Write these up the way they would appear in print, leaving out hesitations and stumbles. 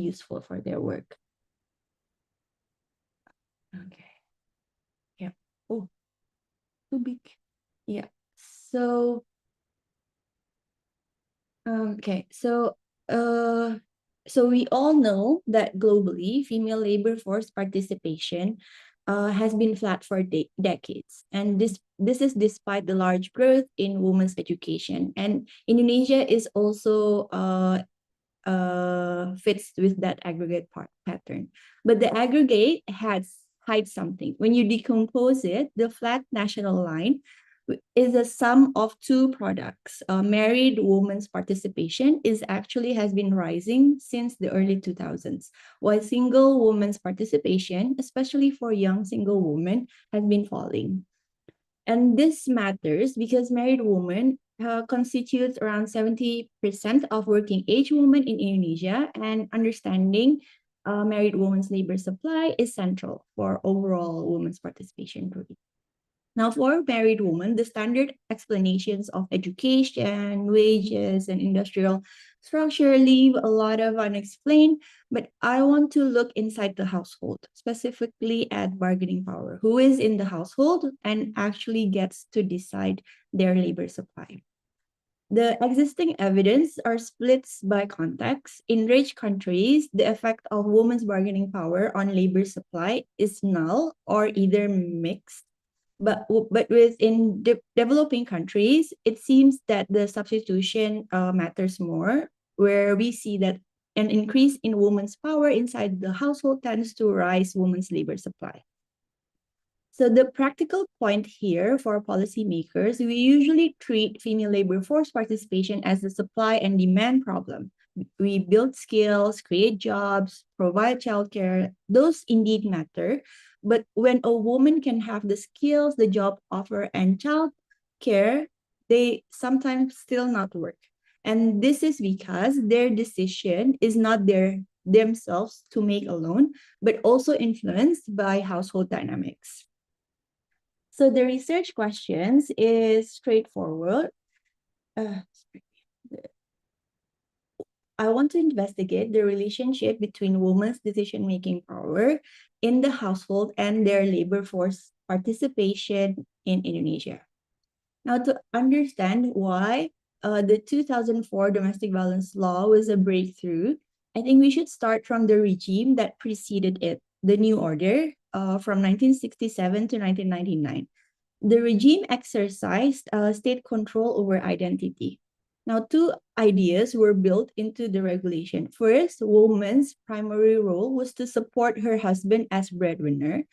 useful for their work. Okay. Yeah. Oh, too big. Yeah. So, okay. So we all know that globally, female labor force participation has been flat for decades. And this is despite the large growth in women's education. And Indonesia is also fits with that aggregate pattern. But the aggregate hides something. When you decompose it, the flat national line is a sum of two products. Married women's participation has been rising since the early 2000s, while single women's participation, especially for young single women, has been falling. And this matters because married women constitutes around 70% of working age women in Indonesia, and understanding married women's labor supply is central for overall women's participation rate. Now, for married women, the standard explanations of education, wages, and industrial structure leave a lot of unexplained, but I want to look inside the household, specifically at bargaining power. Who is in the household and actually gets to decide their labor supply? The existing evidence are splits by context. In rich countries, the effect of women's bargaining power on labor supply is null or either mixed. But within developing countries, it seems that the substitution matters more, where we see that an increase in women's power inside the household tends to rise women's labor supply. So the practical point here for policymakers, we usually treat female labor force participation as a supply and demand problem. We build skills, create jobs, provide childcare. Those indeed matter. But when a woman can have the skills, the job offer, and childcare, they sometimes still not work. And this is because their decision is not themselves to make alone, but also influenced by household dynamics. So the research questions is straightforward. I want to investigate the relationship between women's decision-making power in the household and their labor force participation in Indonesia. Now, to understand why the 2004 domestic violence law was a breakthrough, I think we should start from the regime that preceded it, the New Order, from 1967 to 1999. The regime exercised state control over identity. Now, two ideas were built into the regulation. First, woman's primary role was to support her husband as breadwinner.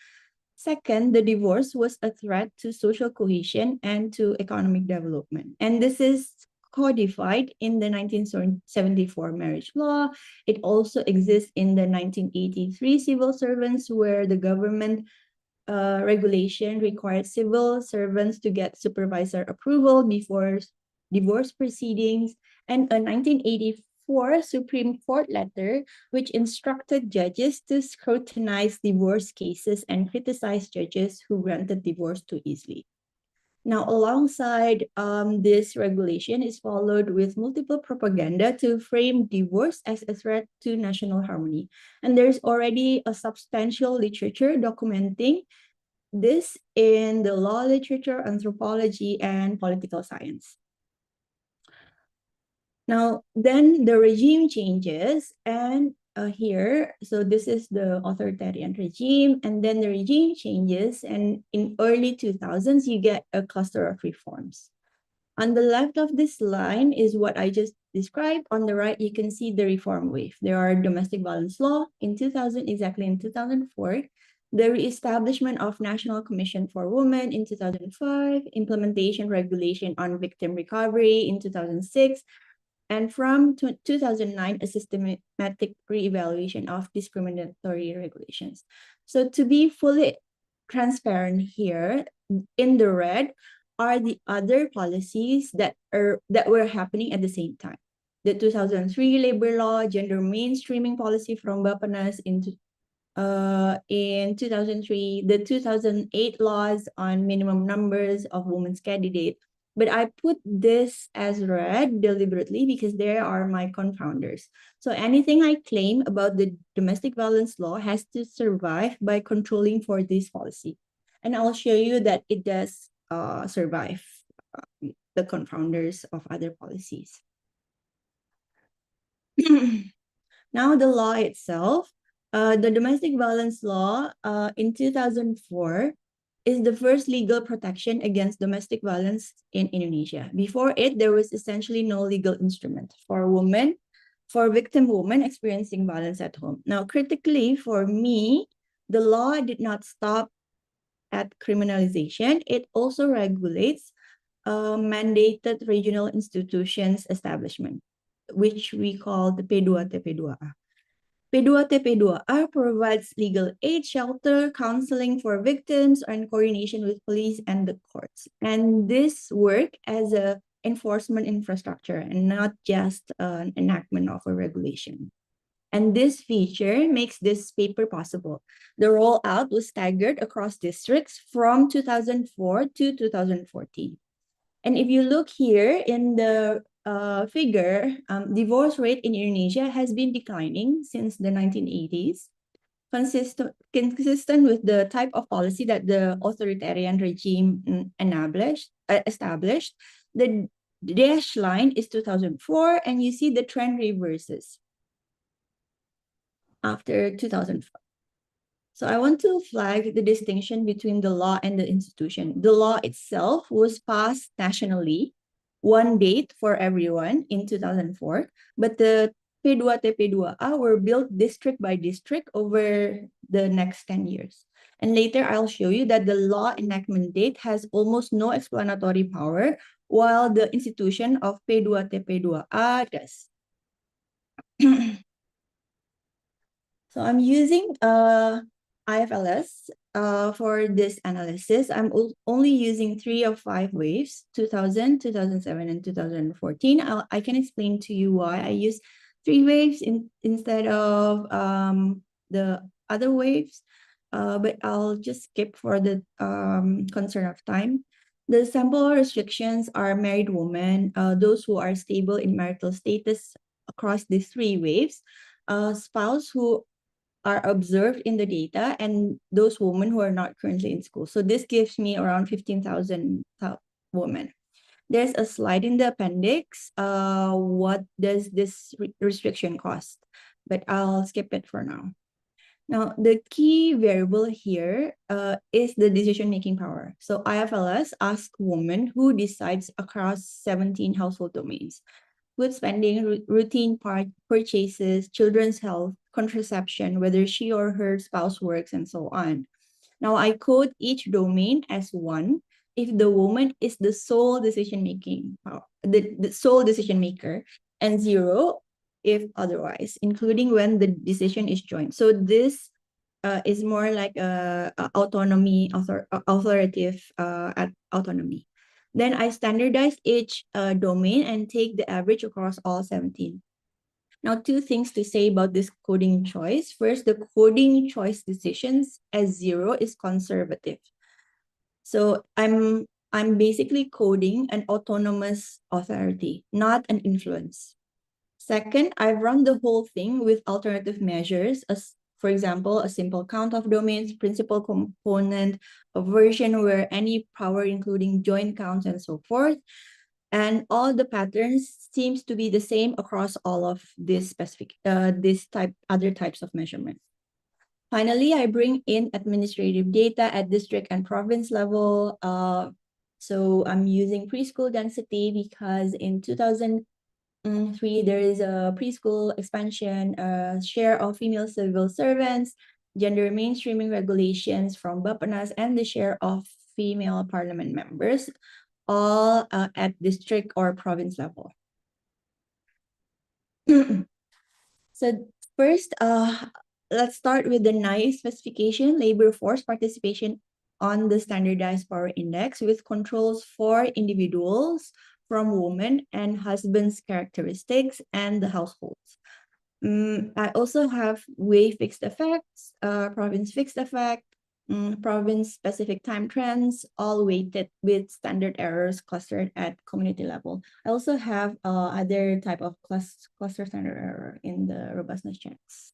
Second, the divorce was a threat to social cohesion and to economic development. And this is codified in the 1974 marriage law. It also exists in the 1983 civil servants, where the government regulation required civil servants to get supervisor approval before divorce proceedings, and a 1984 Supreme Court letter which instructed judges to scrutinize divorce cases and criticize judges who granted divorce too easily. Now, alongside this regulation is followed with multiple propaganda to frame divorce as a threat to national harmony. And there's already a substantial literature documenting this in the law literature, anthropology, and political science. Now, then the regime changes, and here, so this is the authoritarian regime, and then the regime changes, and in early 2000s, you get a cluster of reforms. On the left of this line is what I just described. On the right, you can see the reform wave. There are domestic violence law in 2000, exactly in 2004, the reestablishment of National Commission for Women in 2005, implementation regulation on victim recovery in 2006, and from 2009, a systematic reevaluation of discriminatory regulations. So to be fully transparent here, in the red are the other policies that were happening at the same time. The 2003 labor law, gender mainstreaming policy from Bappenas in 2003, the 2008 laws on minimum numbers of women's candidates, But I put this as red deliberately because there are my confounders. So anything I claim about the domestic violence law has to survive by controlling for this policy. And I'll show you that it does survive the confounders of other policies. Now the law itself, the domestic violence law in 2004 is the first legal protection against domestic violence in Indonesia. Before it, there was essentially no legal instrument for women, for victim women experiencing violence at home. Now, critically for me, the law did not stop at criminalization. It also regulates mandated regional institutions establishment, which we call the P2TP2A. P2TP2A provides legal aid, shelter, counseling for victims, and coordination with police and the courts. And this work as a enforcement infrastructure and not just an enactment of a regulation. And this feature makes this paper possible. The rollout was staggered across districts from 2004 to 2014. And if you look here in the figure, divorce rate in Indonesia has been declining since the 1980s, consistent with the type of policy that the authoritarian regime established. The dash line is 2004, and you see the trend reverses after 2004. So I want to flag the distinction between the law and the institution. The law itself was passed nationally, one date for everyone in 2004, but the P2TP2A were built district by district over the next 10 years. And later I'll show you that the law enactment date has almost no explanatory power, while the institution of P2TP2A does. So I'm using IFLS for this analysis. I'm only using 3 of 5 waves, 2000, 2007, and 2014. I can explain to you why I use 3 waves instead of the other waves, but I'll just skip for the concern of time. The sample restrictions are married women, those who are stable in marital status across these 3 waves, spouse who are observed in the data, and those women who are not currently in school. So this gives me around 15,000 women. There's a slide in the appendix. What does this restriction cost? But I'll skip it for now. Now, the key variable here is the decision-making power. So IFLS asks women who decides across 17 household domains: food spending, routine purchases, children's health, contraception, whether she or her spouse works, and so on. Now, I code each domain as 1 if the woman is the sole decision maker, and 0 if otherwise, including when the decision is joint. So this is more like autonomy, authoritative autonomy. Then I standardize each domain and take the average across all 17. Now, 2 things to say about this coding choice. First, the coding choice decisions as 0 is conservative. So I'm basically coding an autonomous authority, not an influence. Second, I've run the whole thing with alternative measures, as for example, a simple count of domains, principal component, a version where any power, including joint counts and so forth. And all the patterns seems to be the same across all of these other types of measurement. Finally, I bring in administrative data at district and province level. So I'm using preschool density because in 2003, there is a preschool expansion, share of female civil servants, gender mainstreaming regulations from Bapanas, and the share of female parliament members, all at district or province level. So first, let's start with the NICE specification, labor force participation on the standardized power index with controls for individuals from women and husbands' characteristics and the households. I also have wave fixed effects, province fixed effect, province-specific time trends, all weighted with standard errors clustered at community level. I also have other type of cluster standard error in the robustness checks.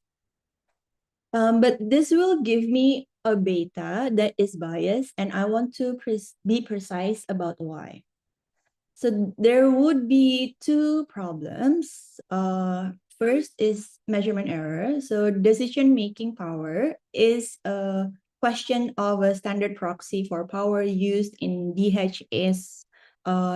But this will give me a beta that is biased, and I want to be precise about why. So there would be two problems. First is measurement error. So decision-making power is a question of a standard proxy for power used in DHS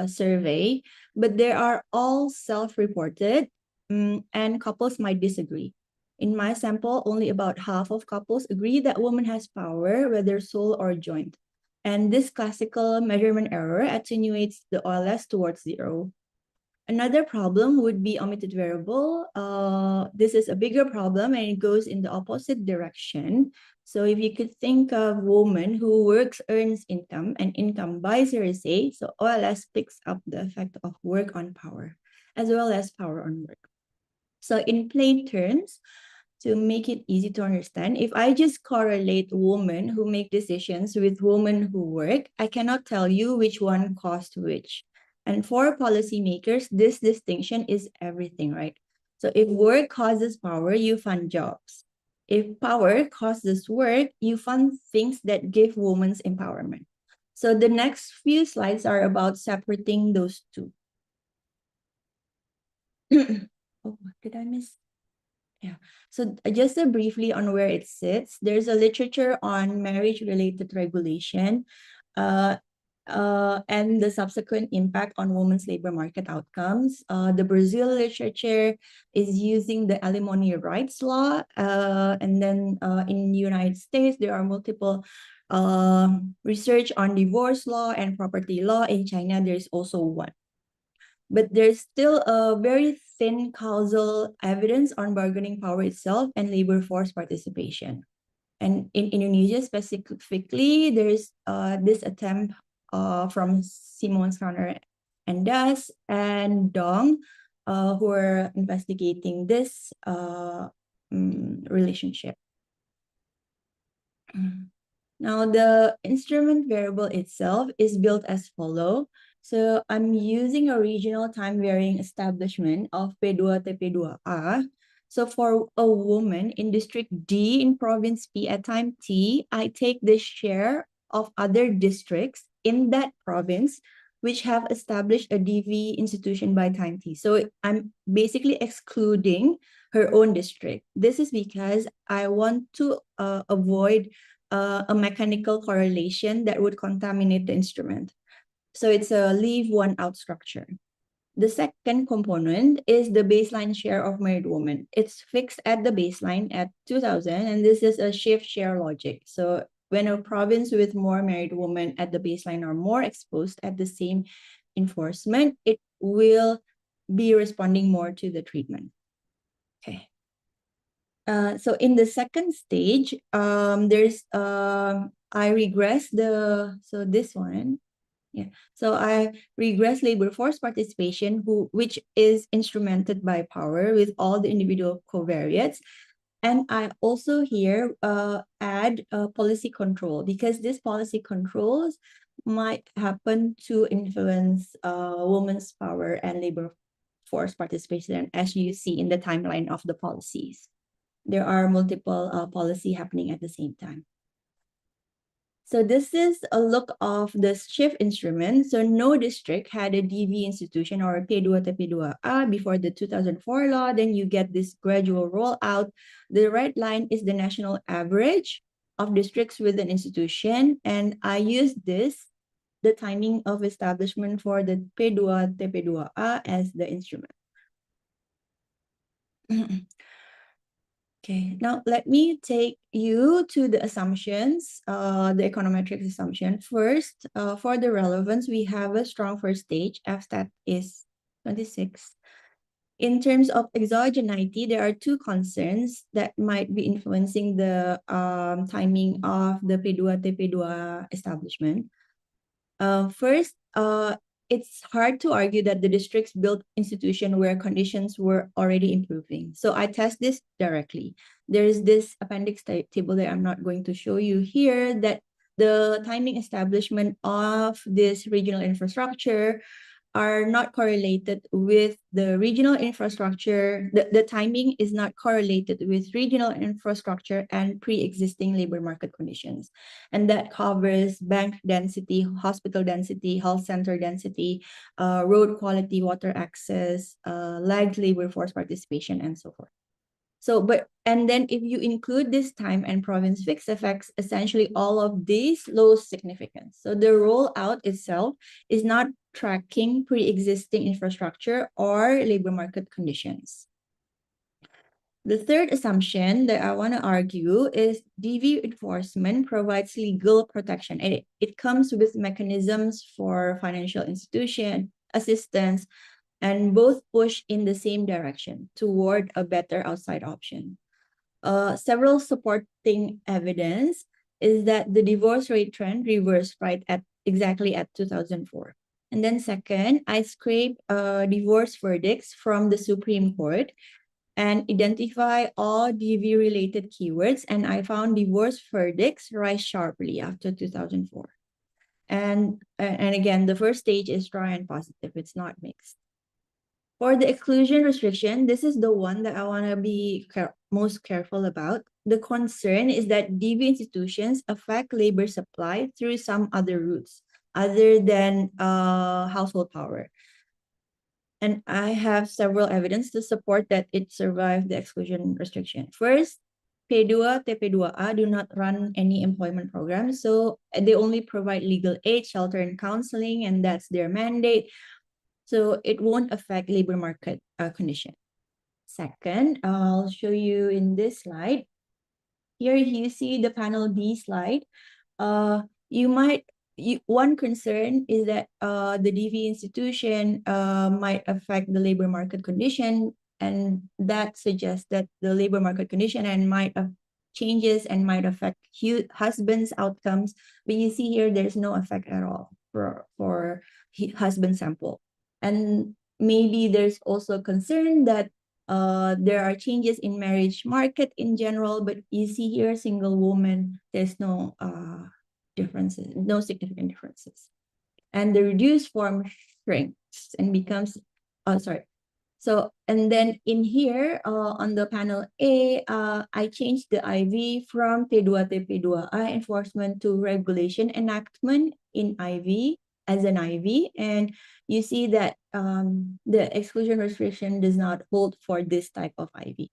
survey, but they are all self-reported, and couples might disagree. In my sample, only about half of couples agree that woman has power, whether sole or joint. And this classical measurement error attenuates the OLS towards zero. Another problem would be omitted variable. This is a bigger problem and it goes in the opposite direction. So if you could think of woman who works, earns income, and income buys her say, so OLS picks up the effect of work on power, as well as power on work. So in plain terms, to make it easy to understand, if I just correlate women who make decisions with women who work, I cannot tell you which one caused which. And for policymakers, this distinction is everything, right? So if work causes power, you fund jobs. If power causes work, you fund things that give women's empowerment. So the next few slides are about separating those two. Oh, what did I miss? Yeah. So just briefly on where it sits, there's a literature on marriage-related regulation and the subsequent impact on women's labor market outcomes. The Brazil literature is using the alimony rights law. And then in the United States, there are multiple research on divorce law and property law. In China, there's also one. But there's still a very thin causal evidence on bargaining power itself and labor force participation. And in Indonesia specifically, there's this attempt from Simon Skarner and Das and Dong, who are investigating this relationship. Now, the instrument variable itself is built as follows. So I'm using a regional time varying establishment of P2TP2A. So for a woman in district D in province P at time T, I take the share of other districts in that province which have established a DV institution by time T. So I'm basically excluding her own district. This is because I want to avoid a mechanical correlation that would contaminate the instrument. So it's a leave one out structure. The second component is the baseline share of married women. It's fixed at the baseline at 2000, and this is a shift share logic. So when a province with more married women at the baseline are more exposed at the same enforcement, it will be responding more to the treatment. Okay. So in the second stage, there's I regress so this one, yeah. So I regress labor force participation, which is instrumented by power with all the individual covariates. And I also here add policy control, because this policy controls might happen to influence women's power and labor force participation, as you see in the timeline of the policies. There are multiple policy happening at the same time. So this is a look of the shift instrument. So no district had a DV institution or a P2TP2A before the 2004 law. Then you get this gradual rollout. The red line is the national average of districts with an institution. And I use this, the timing of establishment for the P2TP2A as the instrument. Okay, now let me take you to the assumptions, the econometrics assumption. First, for the relevance, we have a strong first stage. F-stat is 26. In terms of exogeneity, there are two concerns that might be influencing the timing of the P2TP2 establishment. First, it's hard to argue that the districts built institution where conditions were already improving. So I test this directly. There's this appendix table that I'm not going to show you here, that the timing establishment of this regional infrastructure are not correlated with the regional infrastructure. The timing is not correlated with regional infrastructure and pre-existing labor market conditions. And that covers bank density, hospital density, health center density, road quality, water access, lagged labor force participation, and so forth. So, and then if you include this time and province fixed effects, essentially all of these lose significance. So the rollout itself is not tracking pre-existing infrastructure or labor market conditions. The third assumption that I want to argue is DV enforcement provides legal protection, and it comes with mechanisms for financial institution assistance, and both push in the same direction toward a better outside option. Several supporting evidence is that the divorce rate trend reversed right at exactly at 2004. And then second, I scraped divorce verdicts from the Supreme Court and identify all DV-related keywords, and I found divorce verdicts rise sharply after 2004. And again, the first stage is dry and positive. It's not mixed. For the exclusion restriction, this is the one that I want to be most careful about. The concern is that DV institutions affect labor supply through some other routes other than household power. And I have several evidence to support that it survived the exclusion restriction. First, P2, TP2A do not run any employment programs. So they only provide legal aid, shelter, and counseling, and that's their mandate. So it won't affect labor market condition. Second, I'll show you in this slide. Here you see the panel D slide. One concern is that the DV institution might affect the labor market condition, and that suggests that the labor market condition and might changes and might affect husband's outcomes. But you see here, there's no effect at all for husband sample. And maybe there's also concern that there are changes in marriage market in general, but you see here, single woman, there's no differences, no significant differences. And the reduced form shrinks and becomes, So, and then in here, on the panel A, I changed the IV from P2 TP2A enforcement to regulation enactment in IV as an IV. And you see that the exclusion restriction does not hold for this type of IV.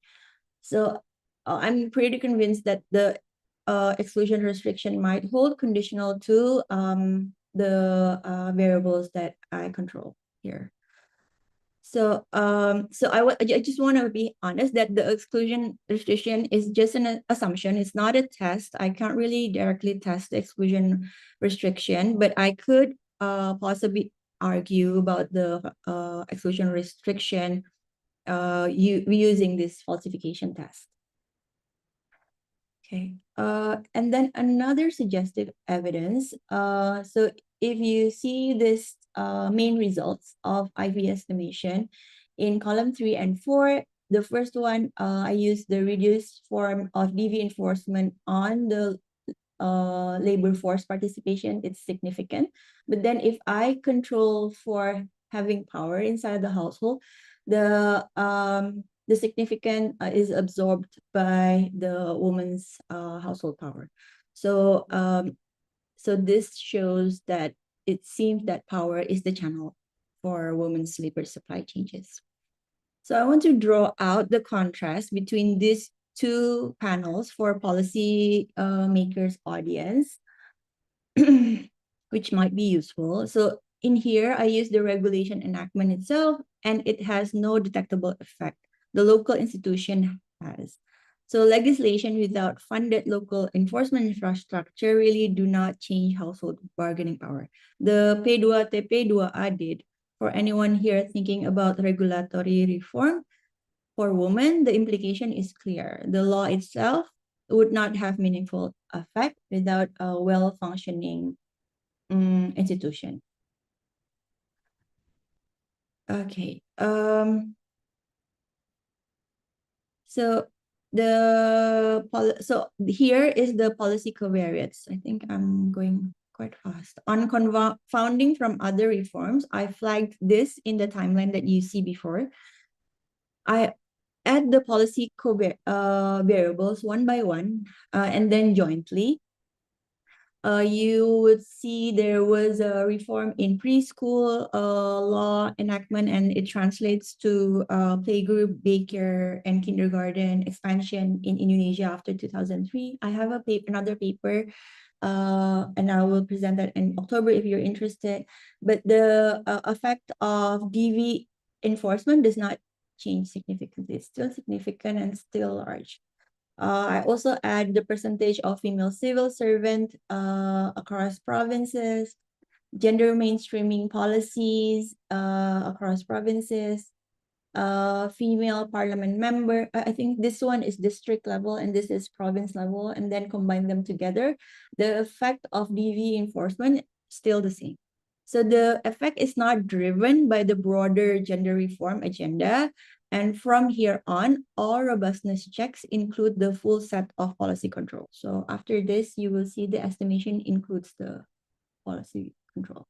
So I'm pretty convinced that the exclusion restriction might hold conditional to the variables that I control here. So I just want to be honest that the exclusion restriction is just an assumption. It's not a test. I can't really directly test the exclusion restriction, but I could possibly argue about the exclusion restriction using this falsification test. Okay. And then another suggestive evidence. So if you see this main results of IV estimation in column 3 and 4, the first one, I use the reduced form of DV enforcement on the labor force participation. It's significant. But then if I control for having power inside the household, the significant is absorbed by the woman's household power. So, so this shows that it seems that power is the channel for women's labor supply changes. So I want to draw out the contrast between these two panels for policy makers audience, which might be useful. So in here, I use the regulation enactment itself, and it has no detectable effect. The local institution has. So legislation without funded local enforcement infrastructure really do not change household bargaining power. The P2 TP2A did. For anyone here thinking about regulatory reform, for women, the implication is clear. The law itself would not have meaningful effect without a well-functioning institution. Okay. So so here is the policy covariates. I think I'm going quite fast. On confounding from other reforms, I flagged this in the timeline that you see before. I add the policy variables one by one and then jointly. You would see there was a reform in preschool law enactment, and it translates to playgroup, daycare, and kindergarten expansion in Indonesia after 2003. I have another paper, and I will present that in October if you're interested. But the effect of DV enforcement does not change significantly. It's still significant and still large. I also add the percentage of female civil servant across provinces, gender mainstreaming policies across provinces, female parliament member. I think this one is district level and this is province level, and then combine them together. The effect of DV enforcement still the same. So the effect is not driven by the broader gender reform agenda. And from here on, all robustness checks include the full set of policy control. So after this, you will see the estimation includes the policy control.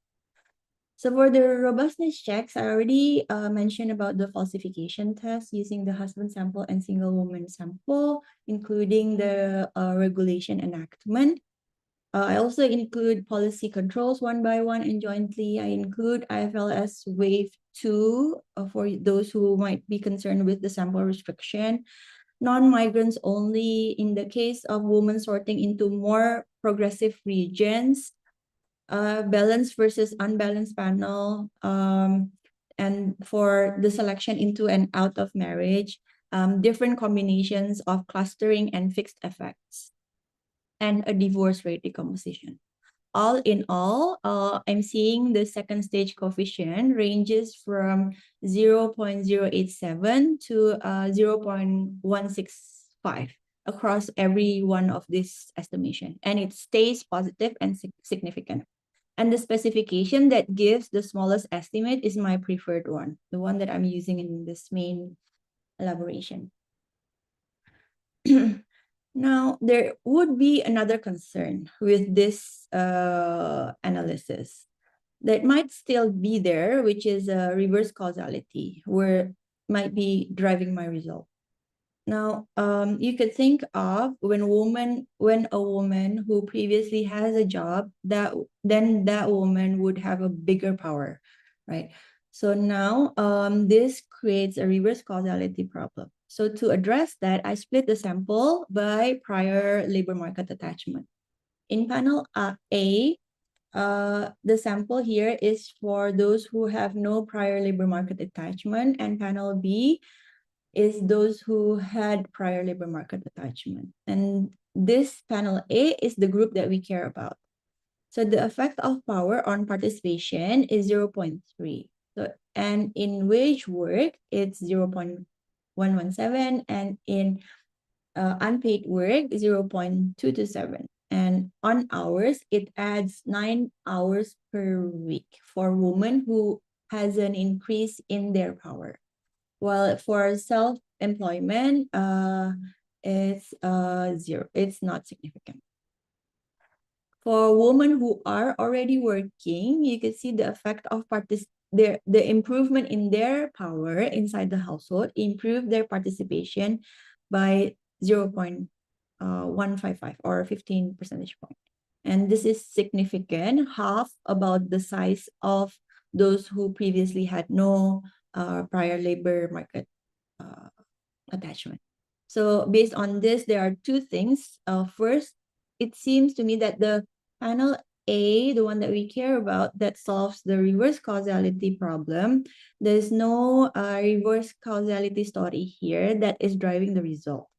So for the robustness checks, I already mentioned about the falsification test using the husband sample and single woman sample, including the regulation enactment. I also include policy controls one by one and jointly. I include IFLS wave 2 for those who might be concerned with the sample restriction. Non-migrants only in the case of women sorting into more progressive regions. Balanced versus unbalanced panel, and for the selection into and out of marriage, different combinations of clustering and fixed effects, and a divorce rate decomposition. All in all, I'm seeing the second stage coefficient ranges from 0.087 to 0.165 across every one of this estimation, and it stays positive and significant. And the specification that gives the smallest estimate is my preferred one, the one that I'm using in this main elaboration. Now, there would be another concern with this analysis that might still be there, which is a reverse causality, where might be driving my result. Now, you could think of when a woman who previously has a job, then that woman would have a bigger power, right? So now, this creates a reverse causality problem. So to address that, I split the sample by prior labor market attachment. In panel A, the sample here is for those who have no prior labor market attachment, and panel B is those who had prior labor market attachment. And this panel A is the group that we care about. So the effect of power on participation is 0.3. So, and in wage work, it's 0.117, and in unpaid work, 0.227. And on hours, it adds 9 hours per week for women who has an increase in their power. Well, for self-employment, it's 0. It's not significant. For women who are already working, you can see the effect of the improvement in their power inside the household improve their participation by 0.155 or 15 percentage point. And this is significant, half about the size of those who previously had no prior labor market attachment. So based on this, there are two things. First, it seems to me that the panel A, the one that we care about, that solves the reverse causality problem, there's no reverse causality story here that is driving the result.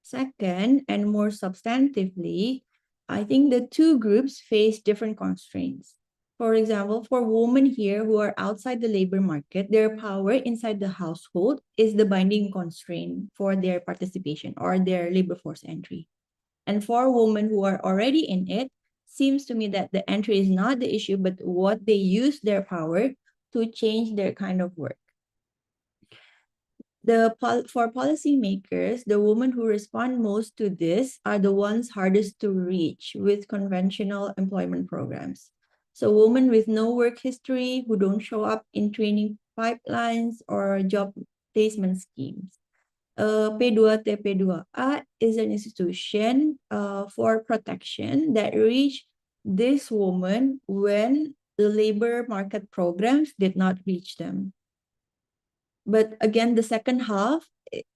Second, and more substantively, I think the two groups face different constraints. For example, for women here who are outside the labor market, their power inside the household is the binding constraint for their participation or their labor force entry. And for women who are already in it, seems to me that the entry is not the issue, but what they use their power to change their kind of work. For policymakers, the women who respond most to this are the ones hardest to reach with conventional employment programs. So women with no work history who don't show up in training pipelines or job placement schemes. P2T-P2A is an institution for protection that reached this woman when the labor market programs did not reach them. But again, the second half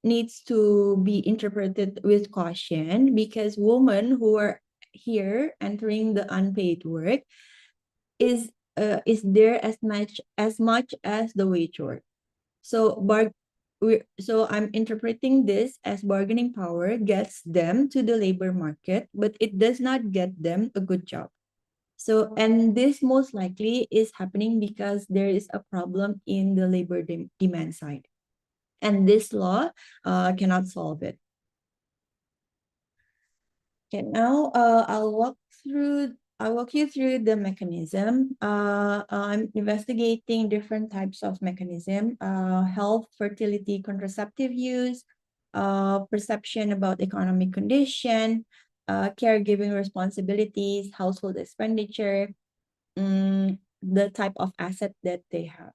needs to be interpreted with caution because women who are here entering the unpaid work is there as much as the wage work. So I'm interpreting this as bargaining power gets them to the labor market, but it does not get them a good job. So, and this most likely is happening because there is a problem in the labor demand side. And this law cannot solve it. Okay, now I'll walk you through the mechanism. I'm investigating different types of mechanism, health, fertility, contraceptive use, perception about economic condition, caregiving responsibilities, household expenditure, the type of asset that they have.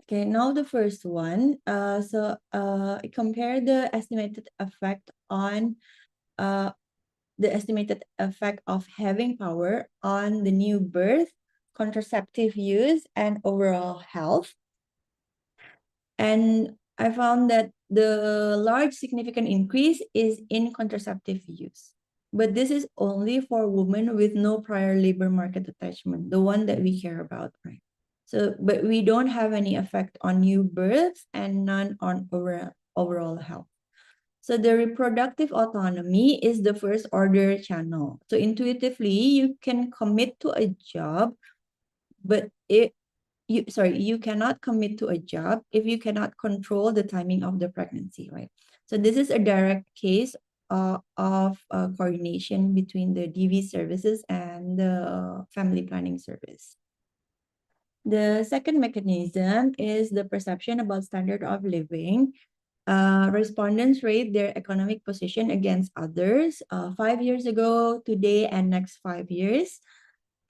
Okay, now the first one. Compare the estimated effect on having power on the new birth, contraceptive use, and overall health. And I found that the large significant increase is in contraceptive use. But this is only for women with no prior labor market attachment, the one that we care about, right? So, but we don't have any effect on new births and none on overall health. So the reproductive autonomy is the first order channel. So intuitively, you can commit to a job, but you cannot commit to a job if you cannot control the timing of the pregnancy, right? So this is a direct case of coordination between the DV services and the family planning service. The second mechanism is the perception about standard of living. Respondents rate their economic position against others 5 years ago, today, and next 5 years.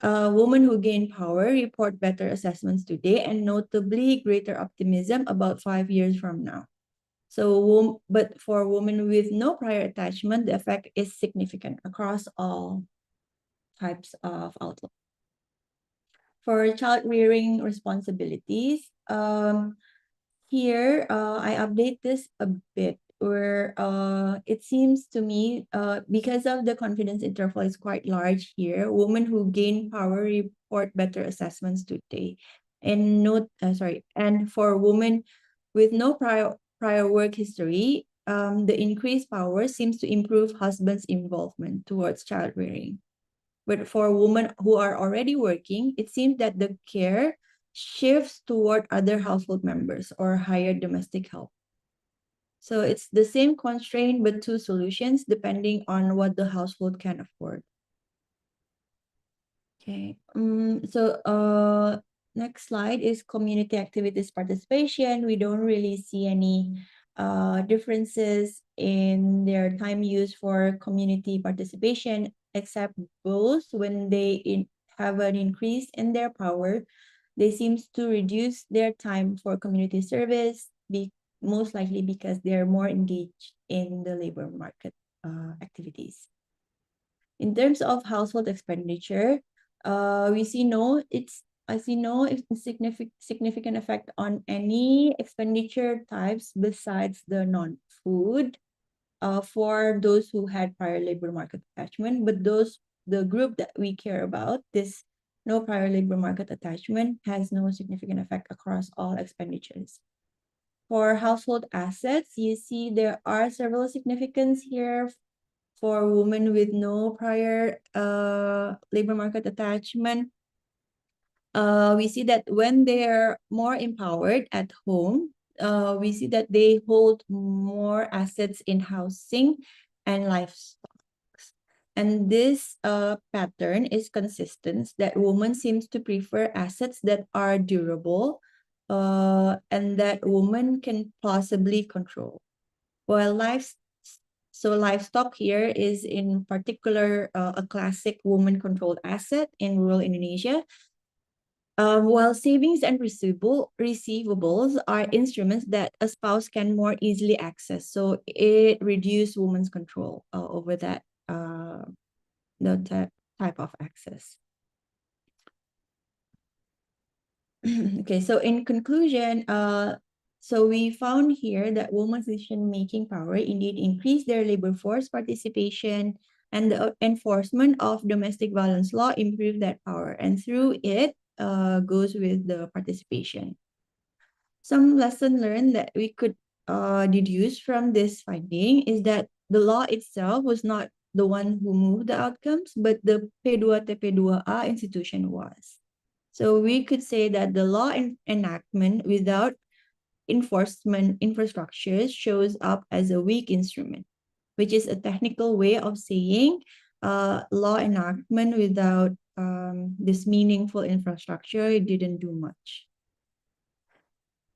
Women who gain power report better assessments today and notably greater optimism about 5 years from now. But for women with no prior attachment, the effect is significant across all types of outlook. For child rearing responsibilities, here I update this a bit where it seems to me because of the confidence interval is quite large here, women who gain power report better assessments today. And for women with no prior work history, the increased power seems to improve husband's involvement towards child rearing. But for women who are already working, it seems that the care shifts toward other household members or higher domestic help. So it's the same constraint, but two solutions depending on what the household can afford. Okay, next slide is community activities participation. We don't really see any differences in their time used for community participation, except both when they have an increase in their power, they seem to reduce their time for community service, most likely because they're more engaged in the labor market activities. In terms of household expenditure, I see no significant effect on any expenditure types besides the non-food for those who had prior labor market attachment. But the group that we care about, this no prior labor market attachment, has no significant effect across all expenditures. For household assets, you see there are several significance here. For women with no prior labor market attachment, we see that when they're more empowered at home, we see that they hold more assets in housing and livestock. And this pattern is consistent that women seems to prefer assets that are durable and that women can possibly control. While livestock here is in particular a classic woman-controlled asset in rural Indonesia, while savings and receivables are instruments that a spouse can more easily access. So it reduces women's control over that the type of access. Okay, so in conclusion, so we found here that women's decision-making power indeed increased their labor force participation, and the enforcement of domestic violence law improved that power, and through it goes with the participation. Some lesson learned that we could deduce from this finding is that the law itself was not the one who moved the outcomes, but the P2TP2A institution was. So we could say that the law enactment without enforcement infrastructure shows up as a weak instrument, which is a technical way of saying law enactment without this meaningful infrastructure, it didn't do much.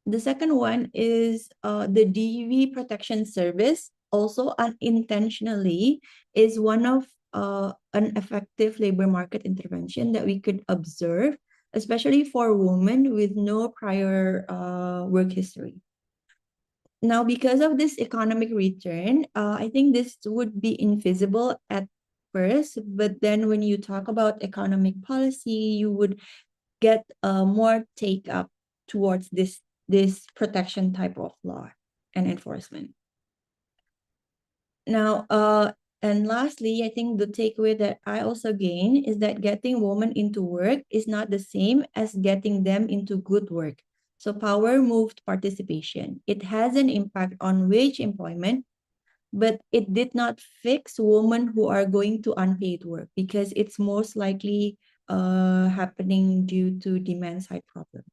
The second one is the DV protection service, also unintentionally, is one of an effective labor market intervention that we could observe, especially for women with no prior work history. Now, because of this economic return, I think this would be invisible at first, but then when you talk about economic policy, you would get more take up towards this protection type of law and enforcement. Now, and lastly, I think the takeaway that I also gain is that getting women into work is not the same as getting them into good work. So power moved participation. It has an impact on wage employment, but it did not fix women who are going to unpaid work because it's most likely happening due to demand side problems.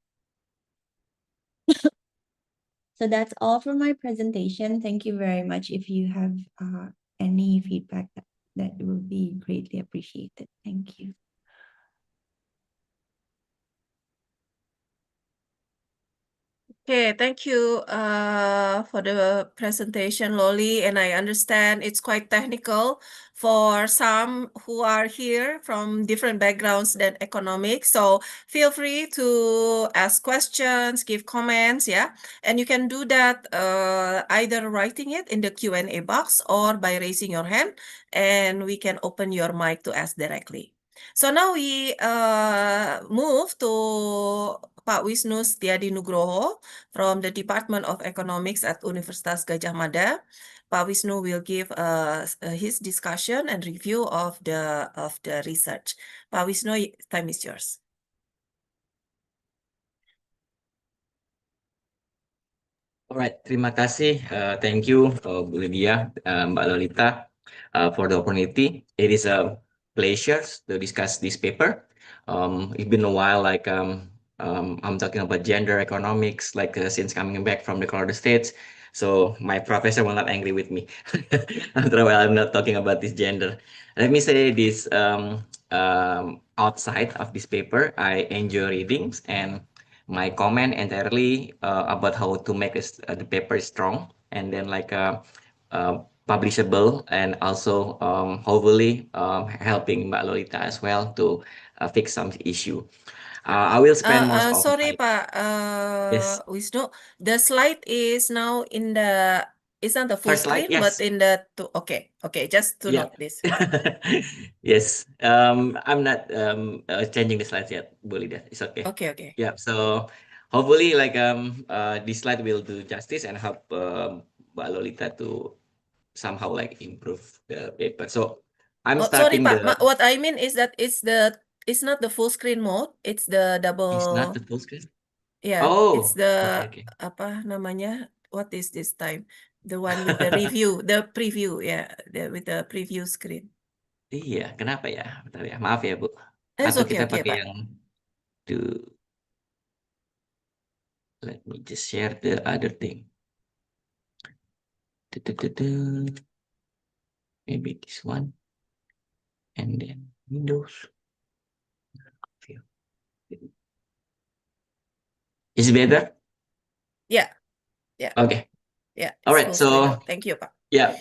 So that's all for my presentation. Thank you very much. If you have any feedback, that will be greatly appreciated. Thank you. Okay, thank you for the presentation, Loli. And I understand it's quite technical for some who are here from different backgrounds than economics. So feel free to ask questions, give comments, yeah. And you can do that either writing it in the Q&A box or by raising your hand, and we can open your mic to ask directly. So now we move to Pak Wisnu Setiadi Nugroho from the Department of Economics at Universitas Gadjah Mada. Pak Wisnu will give his discussion and review of the research. Pak Wisnu, time is yours. Alright, terima kasih. Thank you, Bu Lydia, Mbak Lolita, for the opportunity. It is a pleasure to discuss this paper. It's been a while, like I'm talking about gender economics, like since coming back from the Colorado States. So my professor will not angry with me. After a while, I'm not talking about this gender. Let me say this outside of this paper, I enjoy readings, and my comment entirely about how to make the paper strong and then like publishable, and also hopefully helping Mbak Lolita as well to fix some issue. I will spend most of Sorry, my Pak yes Wisnu. The slide is now in the, it's not the full first slide. screen, but Yes, in the, okay, just to yeah. note this. Okay. Yes, I'm not changing the slides yet, Bu Lydia. It's okay. Okay. Yeah, so hopefully like this slide will do justice and help Mbak Lolita to somehow like improve the paper. So I'm Sorry, starting Pak. the What I mean is that it's not the full screen mode. It's the it's not the double. full screen. Yeah, it's Oh, the okay. apa namanya? What is this time? The one with the review, the preview. Yeah, with the preview screen. Iya, kenapa ya? Bentar ya, maaf ya Bu. It's Atau kita okay, pakai Pak. yang do. Let me just share the other thing. Maybe this one. and then Windows. Is it better? Yeah, yeah, Okay. yeah. All It's right. mostly So now. Thank you, Pak. yeah,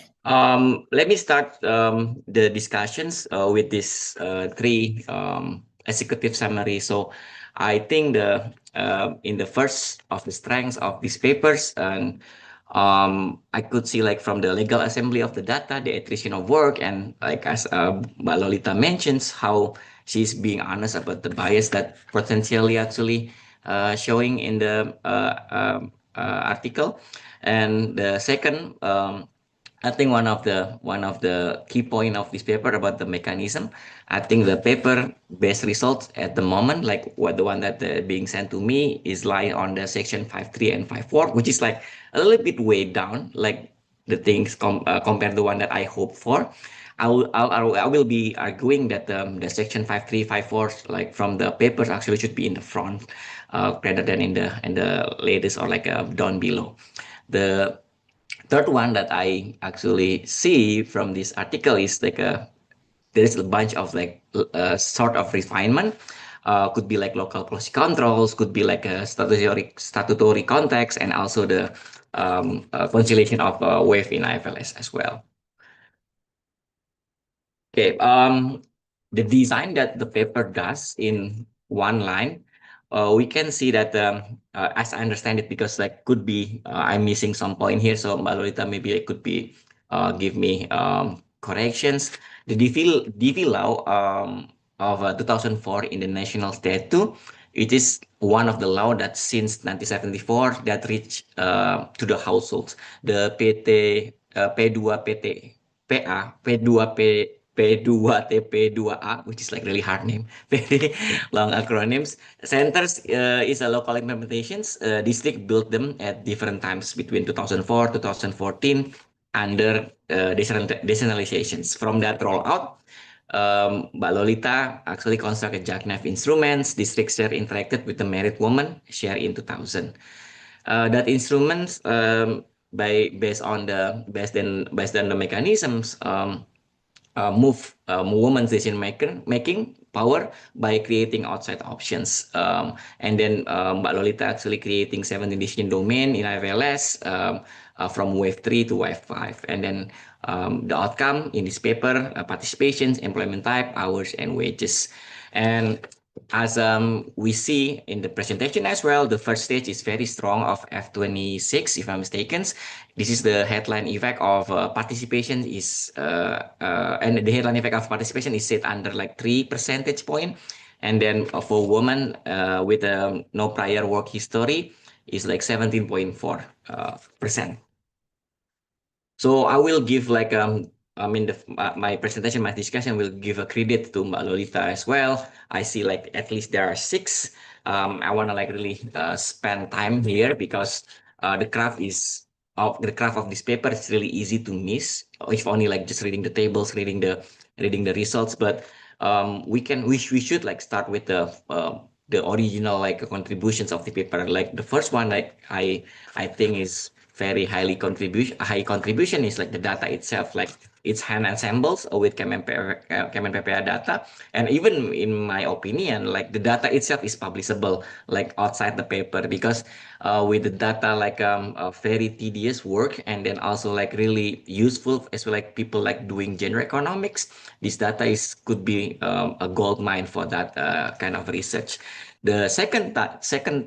let me start the discussions with this three executive summary. So I think the in the first of the strengths of these papers, and I could see like from the legal assembly of the data, the attrition of work, and like as Mbak Lolita mentions, how she's being honest about the bias that potentially actually showing in the article. And the second, I think one of the key point of this paper about the mechanism. I think the paper best results at the moment, like what the one that being sent to me, is lying on the section 5.3 and 5.4, which is like a little bit way down, like the things compared to the one that I hope for. I will be arguing that the section 5.3, 5.4, like from the papers, actually should be in the front rather than in the latest or like down below. The third one that I actually see from this article is like there's a bunch of like sort of refinement. Could be like local policy controls, could be like a statutory context, and also the conciliation of wave in IFLS as well. Okay, the design that the paper does in one line, we can see that as I understand it, because like could be I'm missing some point here, so Mbak Lolita maybe it could be give me corrections. The DV law of 2004 in the national statute, it is one of the law that since 1974 that reached to the households. The PT P2 PT PA, P2P, P2TP2A, which is like really hard name, very long acronyms. Centers is a local implementations. District built them at different times between 2004, 2014, under decentralizations. From that rollout, Mbak Lolita actually constructed jackknife instruments. District share interacted with the married woman share in 2000. That instruments based on the mechanisms move women's decision making power by creating outside options. And then Mbak Lolita actually creating 17 decision domain in IFLS from wave 3 to wave 5. And then the outcome in this paper, participations, employment type, hours, and wages. And as we see in the presentation as well, the first stage is very strong of F26, if I'm mistaken. This is the headline effect of participation and the headline effect of participation is set under like 3 percentage point. And then for women with no prior work history is like 17.4%. So I will give like I mean my presentation, my discussion will give a credit to Mbak Lolita as well. I see like at least there are 6. I want to like really spend time here because the craft of this paper is really easy to miss if only like just reading the tables, reading the results. But we should like start with the original like contributions of the paper. Like the first one, like I think is very high contribution is like the data itself, like it's hand ensembles with Kemenpppa data. And even in my opinion, like the data itself is publishable like outside the paper, because with the data like very tedious work, and then also like really useful as well, like people like doing gender economics, this data could be a gold mine for that kind of research. The second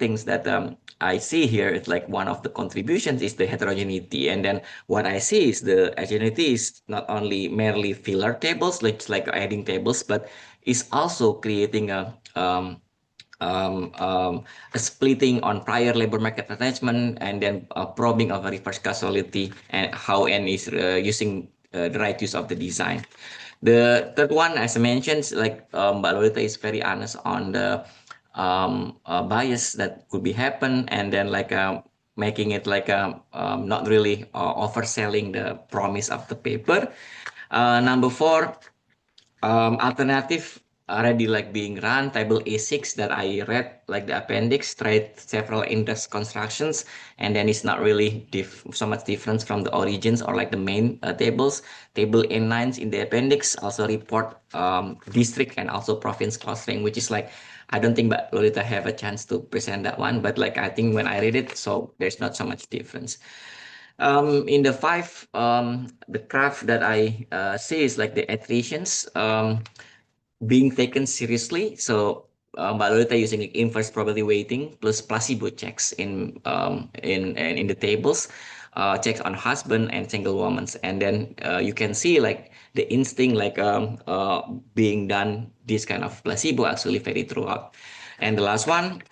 things that I see here is like one of the contributions is the heterogeneity. And then what I see is the heterogeneity is not only merely filler tables, like adding tables, but is also creating um, um, a splitting on prior labor market attachment, and then probing of a reverse causality and how N is using the right use of the design. The third one, as I mentioned, like Mbak Lolita is very honest on the bias that could be happen, and then like making it like not really overselling the promise of the paper. Number 4, alternative already like being run. Table A6 that I read, like the appendix, tried several index constructions, and then it's not really so much difference from the origins or like the main tables. Table A9 in the appendix also report district and also province clustering, which is like, I don't think but Lolita have a chance to present that one, but like I think when I read it, so there's not so much difference. In the five, the graph that I see is like the iterations being taken seriously. So Mbak Lolita using like inverse probability weighting plus placebo checks in the tables, checks on husband and single women, and then you can see like the instinct like being done this kind of placebo actually vary throughout. And the last one,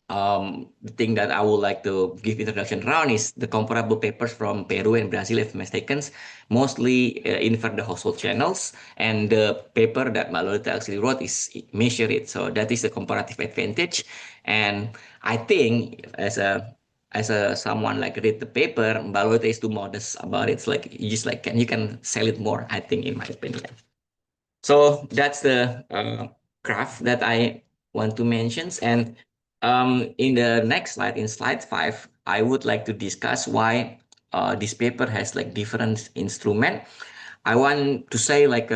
the thing that I would like to give introduction around is the comparable papers from Peru and Brazil, if mistaken, mostly invert the household channels, and the paper that Malolita actually wrote is measure it. So that is the comparative advantage, and I think as a someone like read the paper, Malolita is too modest about it. It's like you just like you can sell it more, I think, in my opinion. So that's the graph that I want to mention. And in the next slide, in slide 5, I would like to discuss why this paper has like different instrument. I want to say like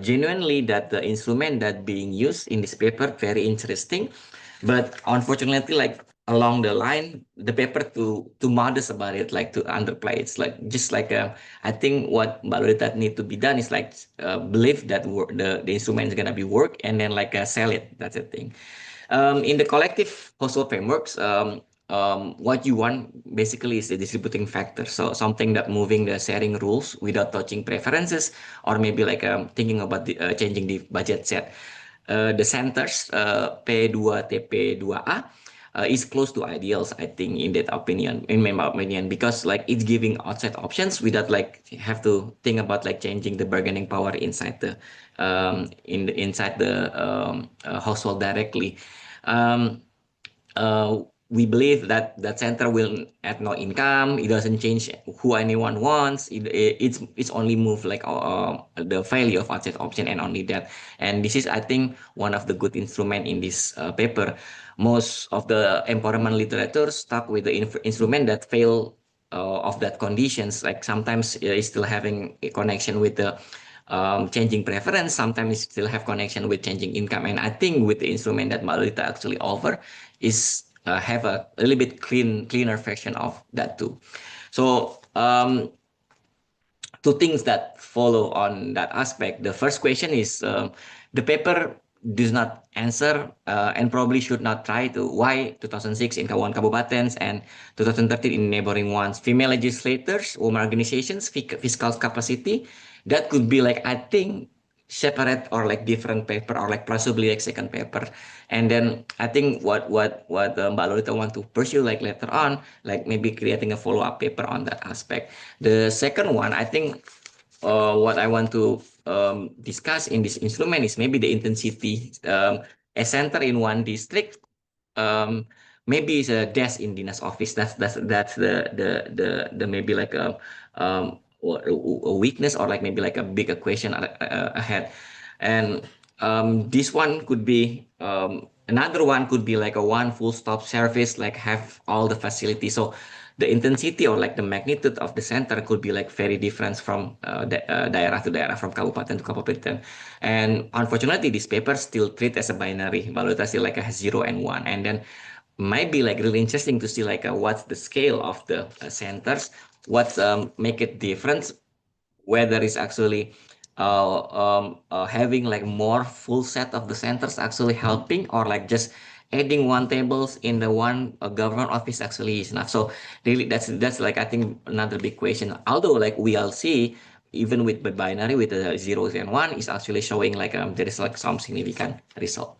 genuinely that the instrument that being used in this paper very interesting, but unfortunately like along the line the paper too modest about it, like to underplay. It's like just like I think what Mbak Lolita need to be done is like believe that the instrument is gonna be work and then like sell it. That's the thing. In the collective household frameworks, what you want basically is the distributing factor. So something that moving the sharing rules without touching preferences, or maybe like thinking about changing the budget set. The centers P2 TP2A is close to ideals, I think, in that opinion, in my opinion, because like it's giving outside options without like have to think about like changing the bargaining power inside the inside the household directly. Um, we believe that that center will add no income. It doesn't change who anyone wants. It's only move like the value of outside option and only that. And this is, I think, one of the good instrument in this paper. Most of the empowerment literature stuck with the instrument that fail of that conditions. Like sometimes it's still having a connection with the changing preference. Sometimes it still have connection with changing income. And I think with the instrument that Malita actually offer is have a little bit cleaner version of that too. So two things that follow on that aspect. The first question is the paper does not answer and probably should not try to why 2006 in Kawan Kabupaten and 2013 in neighboring ones. Female legislators, women organizations, fiscal capacity. That could be like, I think, separate or like different paper or like possibly like second paper. And then I think what Mbak Lolita want to pursue like later on, like maybe creating a follow-up paper on that aspect. The second one, I think what I want to discuss in this instrument is maybe the intensity. A center in one district, um, maybe it's a desk in Dinas office. That's the maybe like a weakness or like maybe like a bigger question ahead. And this one could be another one could be like a one full stop service, like have all the facilities. So the intensity or like the magnitude of the center could be like very different from daerah to daerah, from kabupaten to kabupaten. And unfortunately, this paper still treat as a binary. Valuta still like a 0 and 1. And then might be like really interesting to see like what's the scale of the centers, what's make it different, whether it's actually having like more full set of the centers actually helping, or like just adding one tables in the one government office actually is enough. So really that's like I think another big question. Although like we all see even with the binary with the zeros and one is actually showing like there is like some significant result.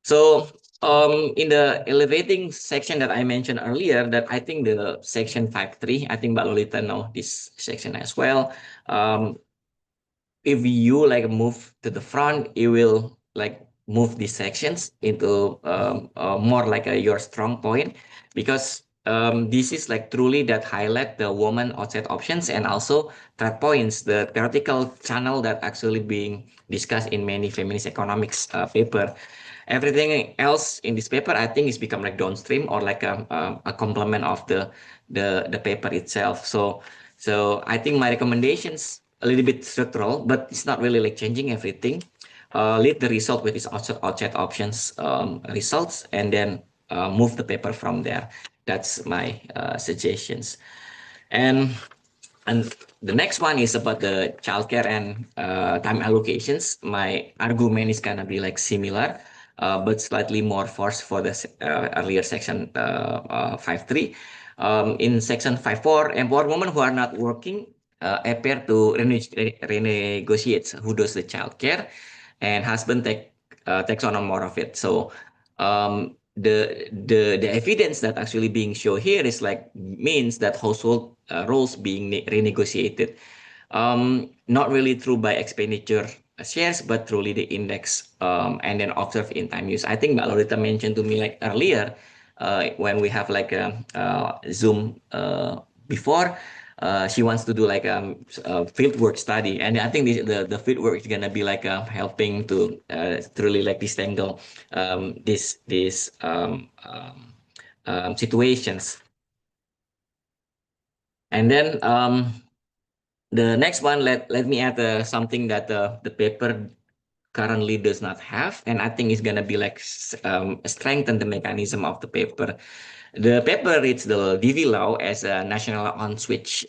So in the elevating section that I mentioned earlier, that I think the section 5.3, I think Mbak Lolita know this section as well. If you like move to the front, it will like move these sections into more like your strong point, because this is like truly that highlight the woman outside options and also threat points, the theoretical channel that actually being discussed in many feminist economics paper. Everything else in this paper, I think, is become like downstream or like a complement of the paper itself. So I think my recommendations a little bit structural, but it's not really like changing everything. Lead the result with its outside options results, and then move the paper from there. That's my suggestions. And and the next one is about the childcare and time allocations. My argument is gonna be like similar, but slightly more forced for the earlier section 5.3. In section 5.4, empowered women who are not working appear to renegotiate who does the childcare, and husband takes on more of it. So the evidence that actually being shown here is like means that household roles being renegotiated, not really through by expenditure shares, but truly the index and then observe in time use. I think Mbak Lolita mentioned to me like earlier when we have like a Zoom before. She wants to do like a field work study, and I think the field work is gonna be like helping to really like disentangle these situations. And then the next one, let me add something that the paper currently does not have, and I think is gonna be like strengthen the mechanism of the paper. The paper reads the DV law as a national on switch,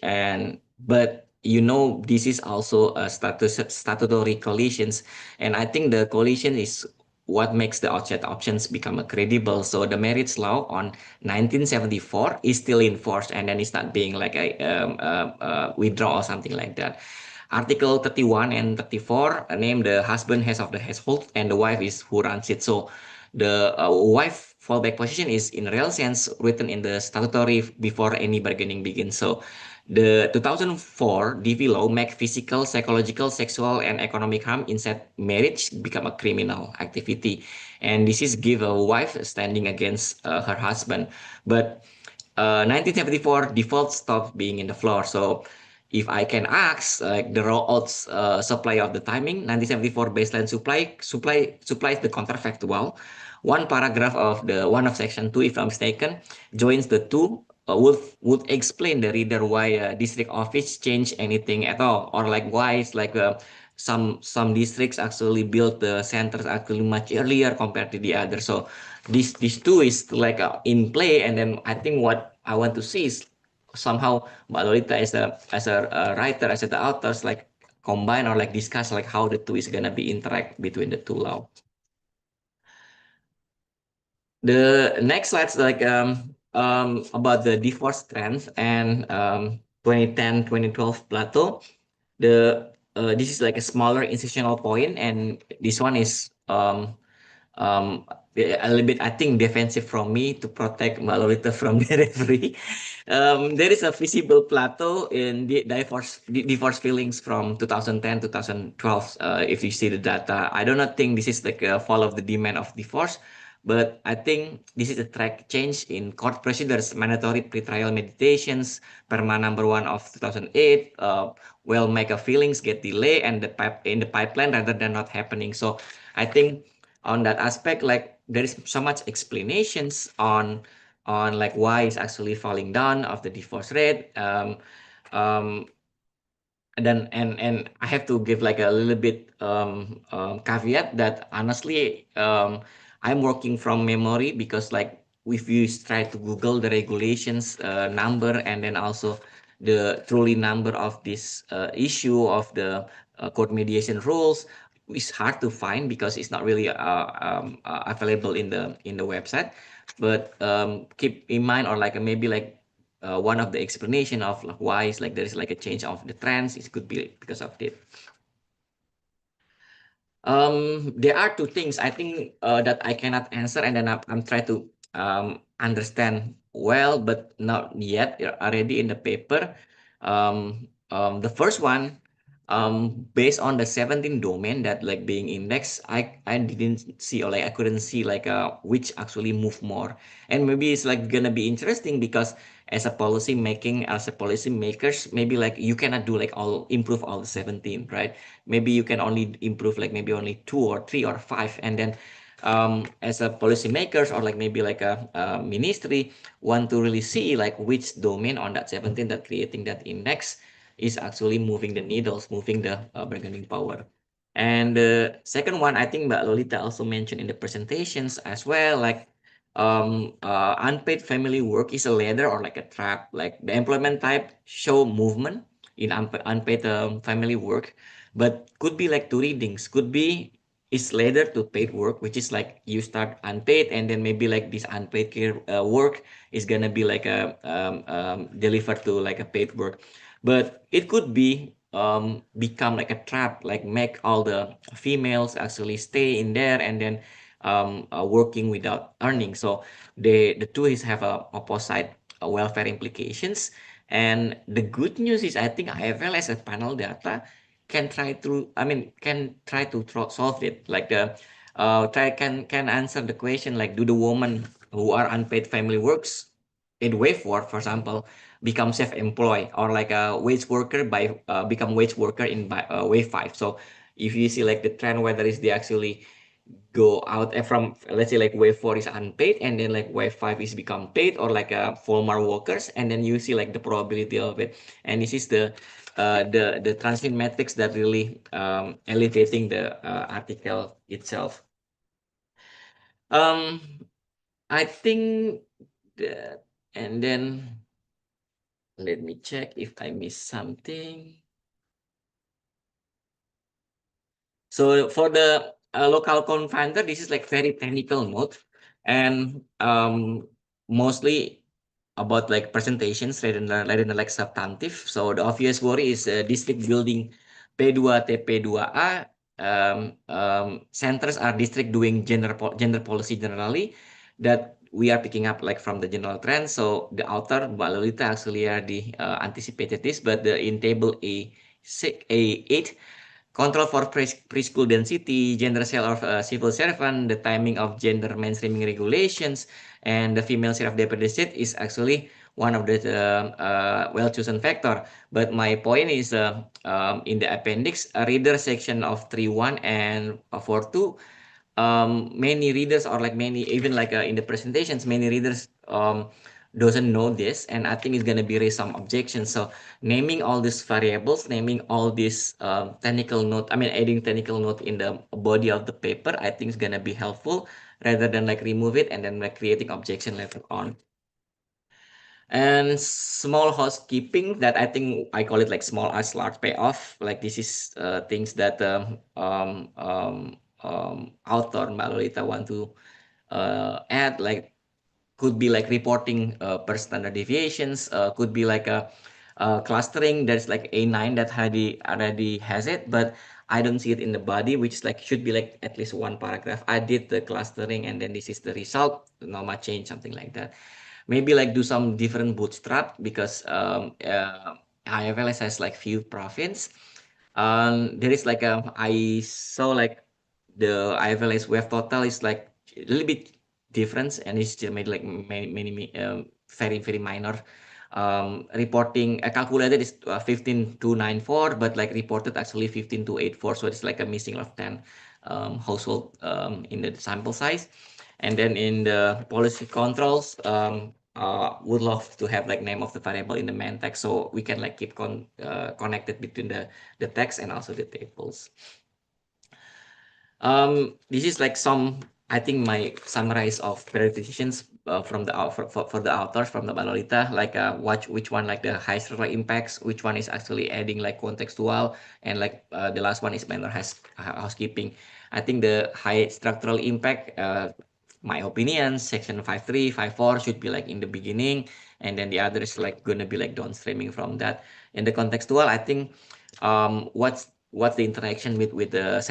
but this is also a statutory coalitions, and I think the coalition is what makes the outside options become a credible. So the marriage law on 1974 is still in force, and then it's not being like a withdraw or something like that. Article 31 and 34 name the husband head of the household and the wife is who runs it. So the wife fallback position is in real sense written in the statutory before any bargaining begins. So the 2004 DV law make physical, psychological, sexual, and economic harm inside marriage become a criminal activity. And this is give a wife standing against her husband. But 1974 default stopped being in the floor. So if I can ask, like the raw odds supply of the timing, 1974 baseline supplies the counterfactual. One paragraph of the one of section 2, if I'm mistaken, joins the two. Would explain the reader why district office change anything at all, or like why it's like some districts actually built the centers actually much earlier compared to the other. So this two is like in play, and then I think what I want to see is somehow Mbak Lolita as a writer, as the authors, like combine or like discuss like how the two is gonna be interact between the two law. The next slide's like about the divorce trends and 2010-2012 plateau. This is like a smaller institutional point, and this one is a little bit, I think, defensive from me to protect Mbak Lolita from the referee. There is a visible plateau in the divorce fillings from 2010 2012. If you see the data, I do not think this is like a fall of the demand of divorce, but I think this is a track change in court procedures, mandatory pretrial meditations, Perma number 1 of 2008, well mega fillings get delayed and in the pipeline rather than not happening. So I think on that aspect, like there is so much explanations on like why it's actually falling down of the divorce rate. Um, and I have to give like a little bit caveat that honestly I'm working from memory, because like if you try to Google the regulations number and then also the truly number of this issue of the court mediation rules, it's hard to find because it's not really available in the website. But keep in mind, or like maybe like one of the explanation of like why is like there is like a change of the trends, it could be because of it. There are two things I think that I cannot answer, and then I'm trying to understand well, but not yet already in the paper. The first one, based on the 17 domain that like being indexed, I didn't see, or like I couldn't see like which actually move more. And maybe it's like gonna be interesting because as a policy makers, maybe like you cannot do like improve all the 17, right? Maybe you can only improve like maybe only 2 or 3 or 5, and then as a policymakers or like maybe like a ministry want to really see like which domain on that 17 that creating that index is actually moving the needles, moving the bargaining power. And the second one, I think Mbak Lolita also mentioned in the presentations as well, like unpaid family work is a ladder or like a trap. Like the employment type show movement in unpaid family work, but could be like two readings. Could be is ladder to paid work, which is like you start unpaid and then maybe like this unpaid care work is gonna be like a delivered to like a paid work. But it could be become like a trap, like make all the females actually stay in there and then working without earning. So the two is have a opposite welfare implications. And the good news is I think IFL as a panel data can try to, I mean, can try to solve it. Like the can answer the question like, do the women who are unpaid family works in wave work, for example, become self-employed or like a wage worker by become wage worker in wave 5. So if you see like the trend, whether is they actually go out from, let's say like wave 4 is unpaid and then like wave 5 is become paid, or like former workers, and then you see like the probability of it. And this is the transient metrics that really elevating the article itself. I think that, and then let me check if I missed something. So for the local confounder, this is like very technical note, and mostly about like presentations rather than like substantive. So the obvious worry is district building P2 TP2A. Centers are district doing gender policy generally that we are picking up like from the general trend. So the author Mbak Lolita actually already anticipated this, but in table A8, control for preschool density, gender share of civil servant, the timing of gender mainstreaming regulations, and the female share of deficit is actually one of the well-chosen factor. But my point is in the appendix, a reader section of 3.1 and 4.2, many readers or like many, even like in the presentations, many readers doesn't know this, and I think it's gonna be raise some objections. So naming all these variables, naming all these technical note, I mean adding technical note in the body of the paper, I think is gonna be helpful rather than like remove it and then like creating objection later on. And small housekeeping that I think I call it like small as large payoff. Like this is things that author Mbak Lolita want to add, like could be like reporting per standard deviations, could be like a clustering. There's like A9 that already has it, but I don't see it in the body, which like should be like at least one paragraph. I did the clustering and then this is the result, not much change, something like that. Maybe like do some different bootstrap because IFLS has like few province. There is like I saw like the IFLS web total is like a little bit difference, and it's still made like many very minor reporting calculated is 15,294, but like reported actually 15,284, so it's like a missing of 10 household in the sample size. And then in the policy controls, would love to have like name of the variable in the main text, so we can like keep connected between the text and also the tables. This is like some, I think my summarize of prioritizations from the for the authors from the Lolita, like which one like the high structural impacts, which one is actually adding like contextual, and like the last one is minor housekeeping. I think the high structural impact, my opinion, section 5.3, 5.4 should be like in the beginning, and then the other is like gonna be like downstreaming from that. In the contextual, I think what's the interaction with the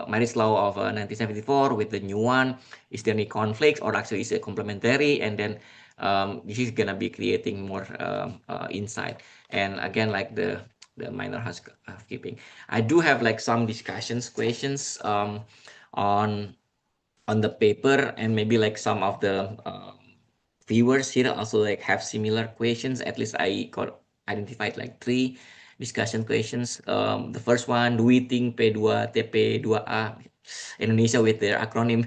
marriage law of 1974 with the new one? Is there any conflicts, or actually is it complementary? And then this is gonna be creating more insight. And again, like the the minor housekeeping. I do have like some questions on the paper, and maybe like some of the viewers here also like have similar questions. At least I got identified like 3 discussion questions. The first one, do we think P2 TP2A Indonesia with their acronym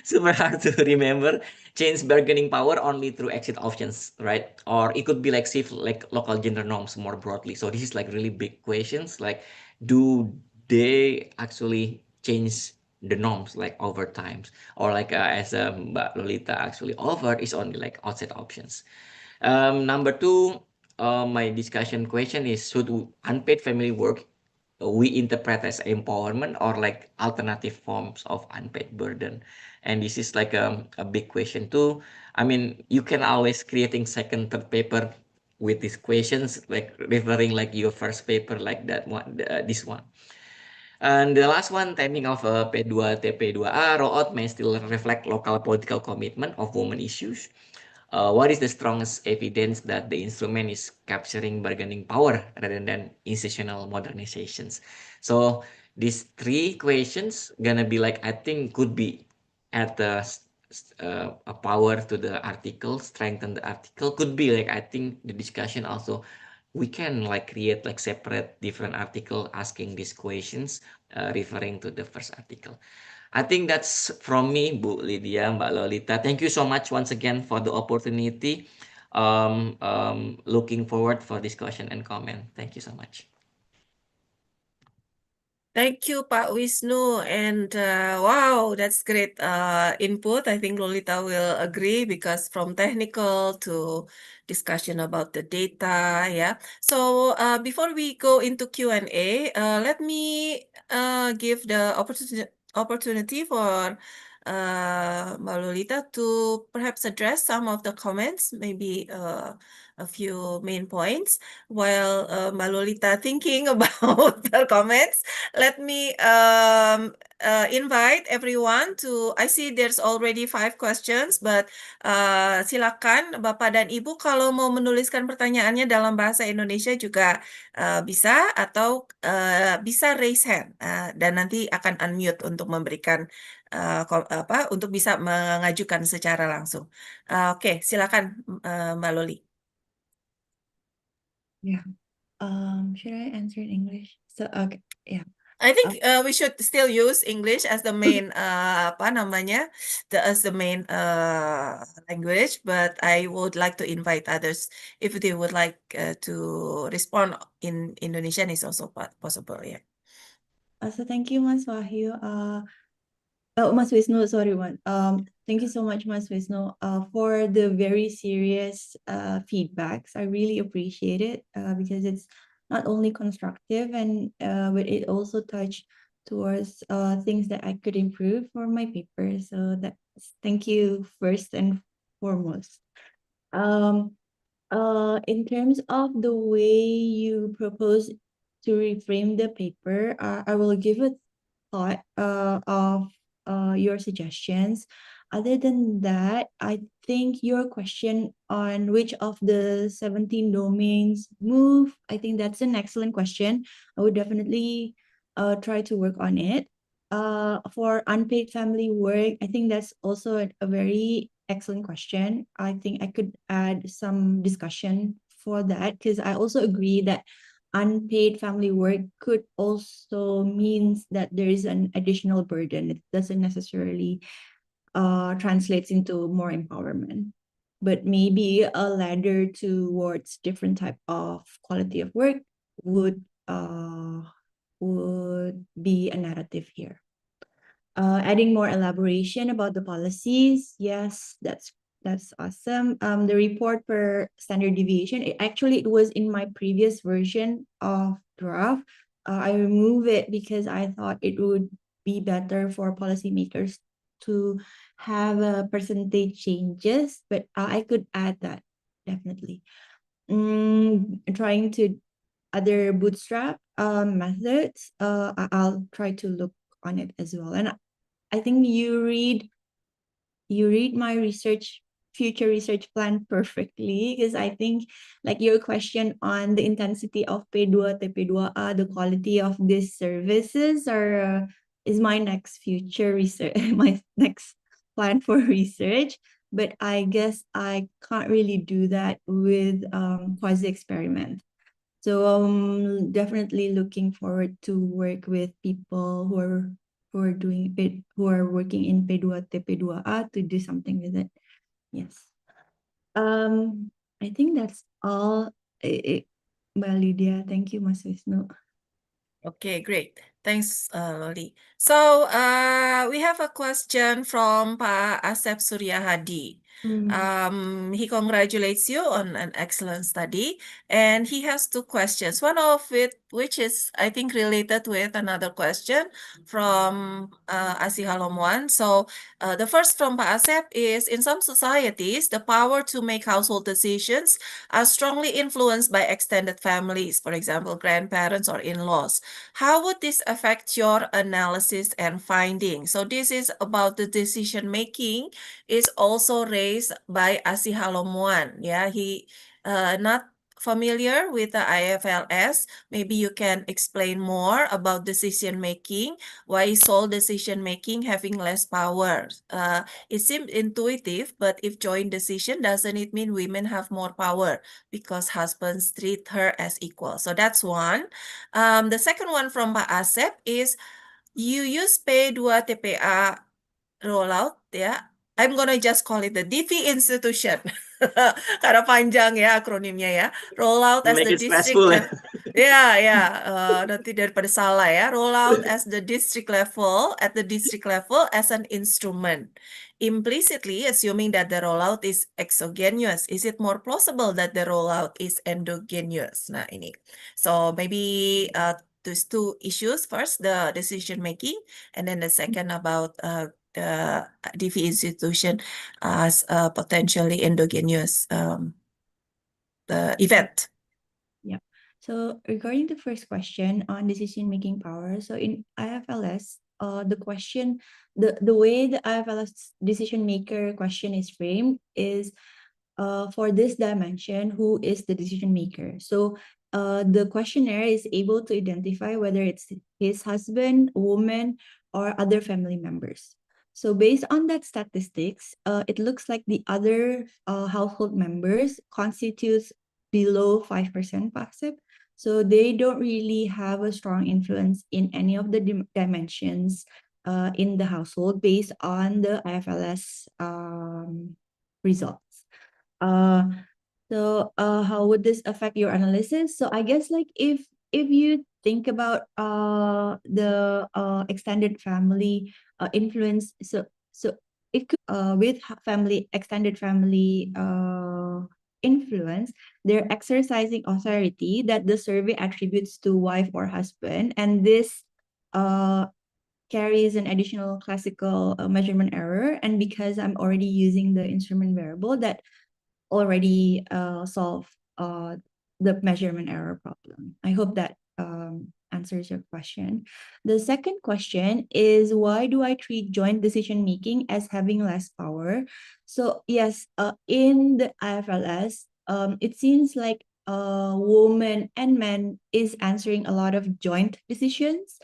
super hard to remember, change bargaining power only through exit options, right? Or it could be like shift like local gender norms more broadly. So this is like really big questions, like do they actually change the norms like over times, or like as Mbak Lolita actually offered, is only like outside options. Number 2, my discussion question is, should unpaid family work we interpret as empowerment or like alternative forms of unpaid burden? And this is like a big question too. I mean, you can always creating second, third paper with these questions, like referring like your first paper like that one, this one. And the last one, timing of P2 TP2A rollout may still reflect local political commitment of women issues. What is the strongest evidence that the instrument is capturing bargaining power rather than institutional modernizations? So these 3 questions gonna be like, I think could be at the a power to the article, strengthen the article. Could be like, I think the discussion also, we can like create like separate different article asking these questions, referring to the first article. I think that's from me, Bu Lydia, Mbak Lolita. Thank you so much once again for the opportunity. Looking forward for discussion and comment. Thank you so much. Thank you, Pak Wisnu. And wow, that's great input. I think Lolita will agree, because from technical to discussion about the data, yeah. So before we go into Q&A, let me give the opportunity for Mbak Lolita to perhaps address some of the comments, maybe a few main points, while Mbak Lolita thinking about the comments. Let me invite everyone to, I see there's already 5 questions, but silakan Bapak dan Ibu kalau mau menuliskan pertanyaannya dalam bahasa Indonesia juga bisa, atau bisa raise hand, dan nanti akan unmute untuk memberikan untuk bisa mengajukan secara langsung. Oke, silakan Mbak Loli. Yeah. Should I answer in English? So, okay, yeah. I think we should still use English as the main apa namanya, as the main language, but I would like to invite others if they would like to respond in Indonesian is also possible, yeah. So thank you, Mas Wahyu. Mas Wisnu, sorry, thank you so much, Mas Wisnu, for the very serious feedbacks. I really appreciate it because it's not only constructive, and but it also touched towards things that I could improve for my paper. So thank you first and foremost. In terms of the way you propose to reframe the paper, I will give a thought of your suggestions. Other than that, I think your question on which of the 17 domains move, I think that's an excellent question. I would definitely try to work on it. For unpaid family work, I think that's also a very excellent question. I think I could add some discussion for that, because I also agree that unpaid family work could also means that there is an additional burden. It doesn't necessarily translates into more empowerment, but maybe a ladder towards different type of quality of work would be a narrative here. Adding more elaboration about the policies, yes, that's awesome. The report per standard deviation, it was in my previous version of draft. I removed it because I thought it would be better for policymakers to have percentage changes, but I could add that definitely. Trying to other bootstrap methods, I'll try to look on it as well. And I think you read my research future research plan perfectly, because I think like your question on the intensity of P2, TP2A, the quality of these services is my next future research, my next plan for research. But I guess I can't really do that with quasi experiment. So definitely looking forward to work with people who are doing it, who are working in P2, TP2A to do something with it. Yes. I think that's all. Mbak Lydia, thank you, Mas Wisnu. Okay, great. Thanks, Loli. So we have a question from Pak Asep Suryahadi. He congratulates you on an excellent study, and he has two questions. One of it, which is I think related with another question from Asi Halomwan. So the first from Pak Asep is, in some societies, the power to make household decisions are strongly influenced by extended families, for example, grandparents or in-laws. How would this affect your analysis and findings? So this is about the decision making is also raised by Asi Halomwan. Yeah, he not familiar with the IFLS. Maybe you can explain more about decision making. Why is sole decision making having less power? It seems intuitive, but if joint decision, doesn't it mean women have more power because husbands treat her as equal? So that's one. The second one from Pak Asep is, you use P2 TPA rollout, ya. I'm gonna just call it the DV institution. Karena panjang ya akronimnya ya. Rollout as Make the it district stressful. nanti daripada salah ya. Rollout as the district level, at the district level as an instrument. Implicitly assuming that the rollout is exogenous, is it more plausible that the rollout is endogenous? Nah ini. So maybe those two issues. First, the decision making, and then the second about the DV institution as a potentially endogenous event. Yeah. So regarding the first question on decision-making power, so in IFLS, the question, the way the IFLS decision maker question is framed is for this dimension, who is the decision maker? So the questionnaire is able to identify whether it's his husband, woman, or other family members. So based on that statistics, it looks like the other household members constitutes below 5% passive. So they don't really have a strong influence in any of the dimensions in the household based on the IFLS results. So how would this affect your analysis? So I guess like if you think about the extended family influence, so it could with extended family influence, they're exercising authority that the survey attributes to wife or husband, and this carries an additional classical measurement error. And because I'm already using the instrument variable, that already solve the measurement error problem. I hope that answers your question. The second question is, why do I treat joint decision making as having less power? So yes, in the IFLS, it seems like woman and man is answering a lot of joint decisions.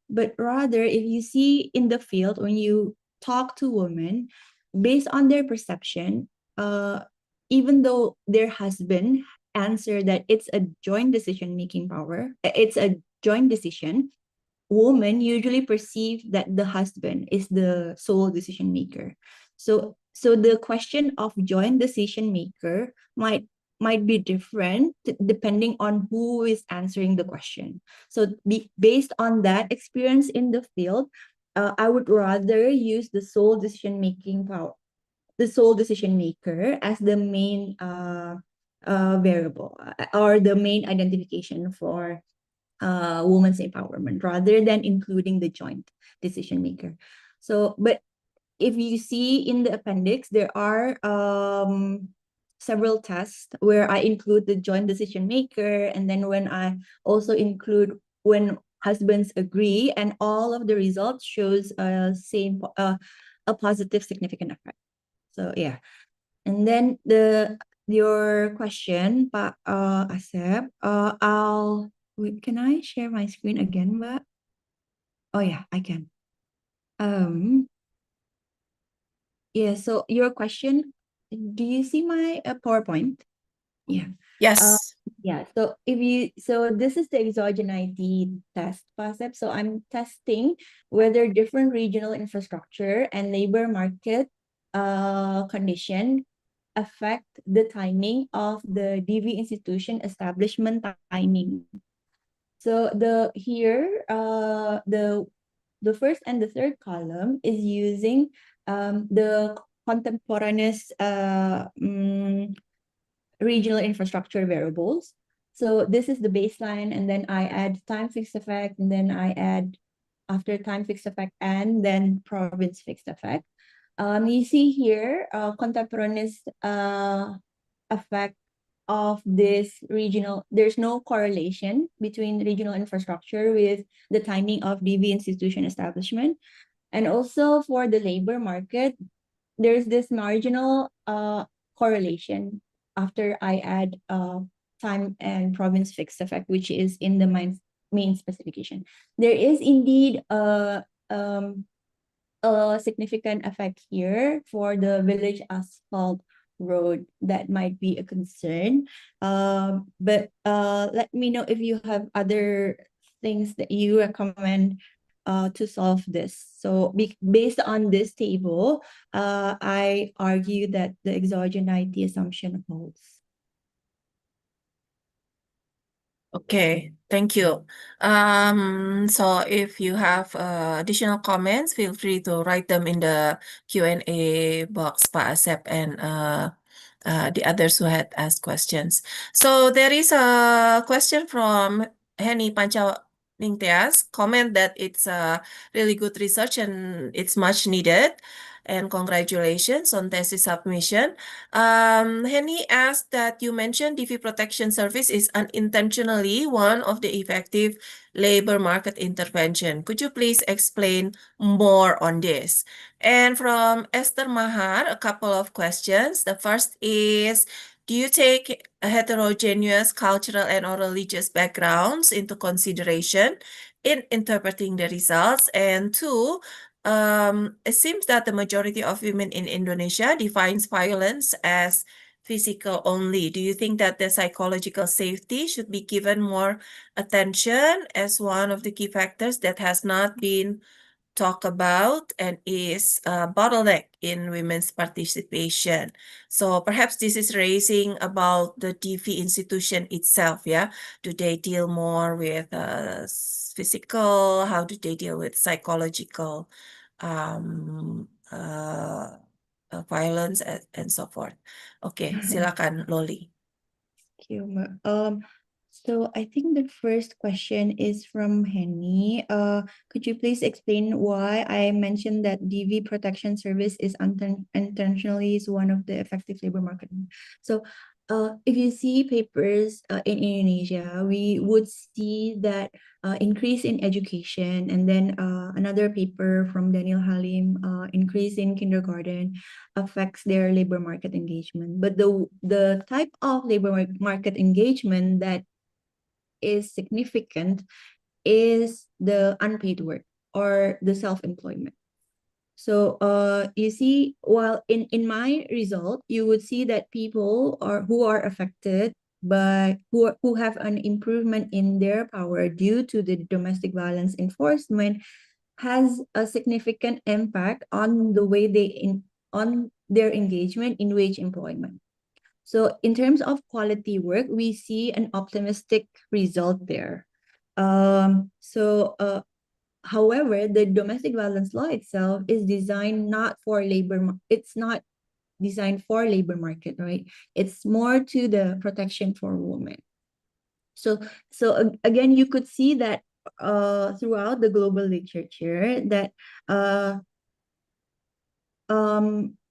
But rather, if you see in the field, when you talk to women, based on their perception, even though their husband answer that it's a joint decision-making power, it's a joint decision, women usually perceive that the husband is the sole decision maker. So the question of joint decision maker might be different depending on who is answering the question. So based on that experience in the field, I would rather use the sole decision making power, the sole decision maker, as the main variable or the main identification for women's empowerment, rather than including the joint decision maker. So, but if you see in the appendix, there are several tests where I include the joint decision maker, and then when I also include when husbands agree, and all of the results shows a positive significant effect. So yeah. And then your question, Pak Asep, wait, can I share my screen again, Mbak? Oh yeah, I can. Yeah, so your question, do you see my PowerPoint? Yeah. Yes. Yeah, so this is the exogeneity test concept. So I'm testing whether different regional infrastructure and labor market condition affect the timing of the DV institution establishment timing. So the first and the third column is using the contemporaneous regional infrastructure variables. So this is the baseline, and then I add time fixed effect, and then I add after time fixed effect, and then province fixed effect. You see here contemporaneous effect of this regional, there's no correlation between regional infrastructure with the timing of DV institution establishment. And also for the labor market, there's this marginal correlation after I add time and province fixed effect, which is in the main specification. There is indeed a significant effect here for the village asphalt road that might be a concern. But let me know if you have other things that you recommend to solve this. So based on this table, I argue that the exogeneity assumption holds. Okay, thank you. So if you have additional comments, feel free to write them in the Q&A box, Pak Asep, and the others who had asked questions. So there is a question from Henny Pancawingtias, comment that it's a really good research and it's much needed. And congratulations on thesis submission. Henny asked that you mentioned DV protection service is unintentionally one of the effective labor market intervention. Could you please explain more on this? And from Esther Mahar, a couple of questions. The first is, do you take heterogeneous cultural and or religious backgrounds into consideration in interpreting the results? And two, it seems that the majority of women in Indonesia defines violence as physical only. Do you think that the psychological safety should be given more attention as one of the key factors that has not been talked about and is a bottleneck in women's participation? So perhaps this is raising about the DV institution itself, yeah? Do they deal more with physical? How do they deal with psychological violence and so forth? Okay, silakan Loli. Thank you, Mbak. So I think the first question is from Henny. Could you please explain why I mentioned that DV protection service is intentionally is one of the effective labor market? So if you see papers in Indonesia, we would see that increase in education, and then another paper from Daniel Halim, increase in kindergarten affects their labor market engagement. But the type of labor market engagement that is significant is the unpaid work or the self-employment. So you see, while in my result, you would see that people who are affected by who have an improvement in their power due to the domestic violence enforcement has a significant impact on the way on their engagement in wage employment. So in terms of quality work, we see an optimistic result there. However, the domestic violence law itself is designed not for labor. It's not designed for labor market, right? It's more to the protection for women. So again, you could see that throughout the global literature that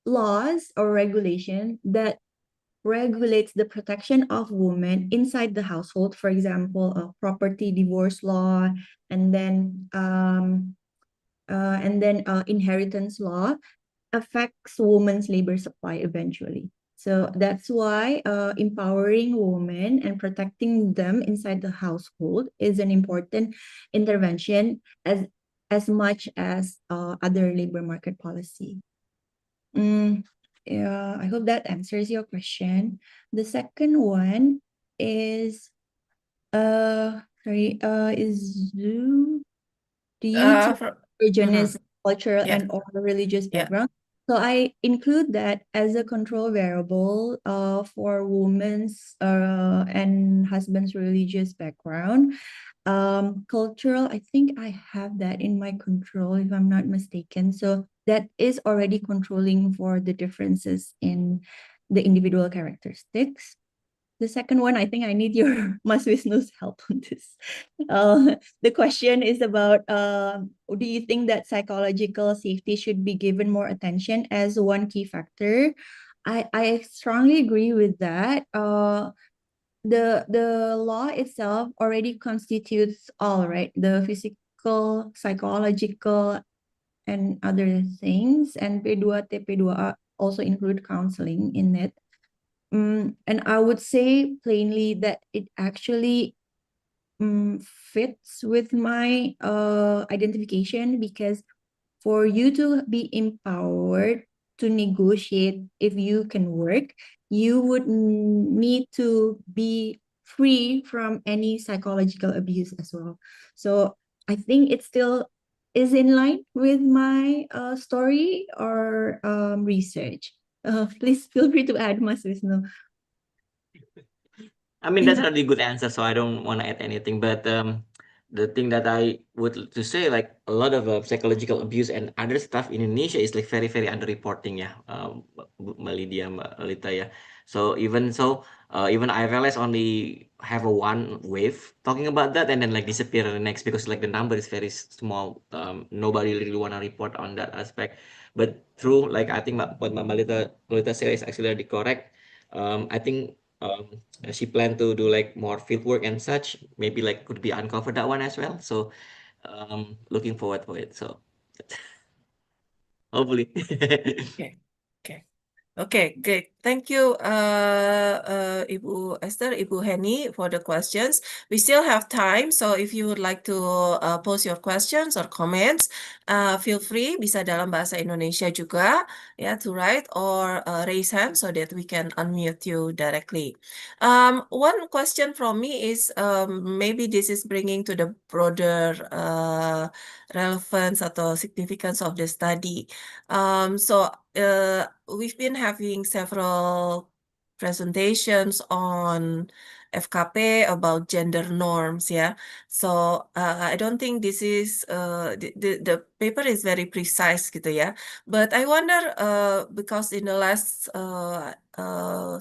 laws or regulation that regulates the protection of women inside the household, for example, a property divorce law, and then inheritance law, affects women's labor supply eventually. So that's why empowering women and protecting them inside the household is an important intervention as much as other labor market policy. Yeah, I hope that answers your question. The second one is is do you take indigenous cultural Yeah. and or religious Yeah. background? So I include that as a control variable for women's and husband's religious background. Cultural, I think I have that in my control if I'm not mistaken. So that is already controlling for the differences in the individual characteristics. The second one, I think I need your Mas Wisnu's help on this. The question is about do you think that psychological safety should be given more attention as one key factor? I strongly agree with that. The law itself already constitutes all, right? The physical, psychological, and other things. And P2 TP2A also include counseling in it. And I would say plainly that it actually fits with my identification, because for you to be empowered to negotiate if you can work, you would need to be free from any psychological abuse as well. So I think it still is in line with my story or research. Please feel free to add, Mas Wisnu. I mean, that's a really good answer, so I don't want to add anything. But the thing that I would to say, like a lot of psychological abuse and other stuff in Indonesia is like very, very underreporting, yeah, Mbak Lydia, Mbak Lolita, yeah. So even IFLS only have a one wave talking about that and then like disappear in the next because like the number is very small. Nobody really want to report on that aspect. But true, like I think what Mbak Lolita said is actually really correct. I think she planned to do like more field work and such. Maybe like could be uncover that one as well. So looking forward for it. So hopefully. Okay. Okay. Okay, great. Thank you, Ibu Esther, Ibu Heni, for the questions. We still have time, so if you would like to post your questions or comments, feel free. Bisa dalam bahasa Indonesia juga, ya, to write or raise hand so that we can unmute you directly. One question from me is maybe this is bringing to the broader relevance atau significance of the study. So we've been having several presentations on FKP about gender norms, yeah. So I don't think this is the paper is very precise gitu ya. But I wonder because in the last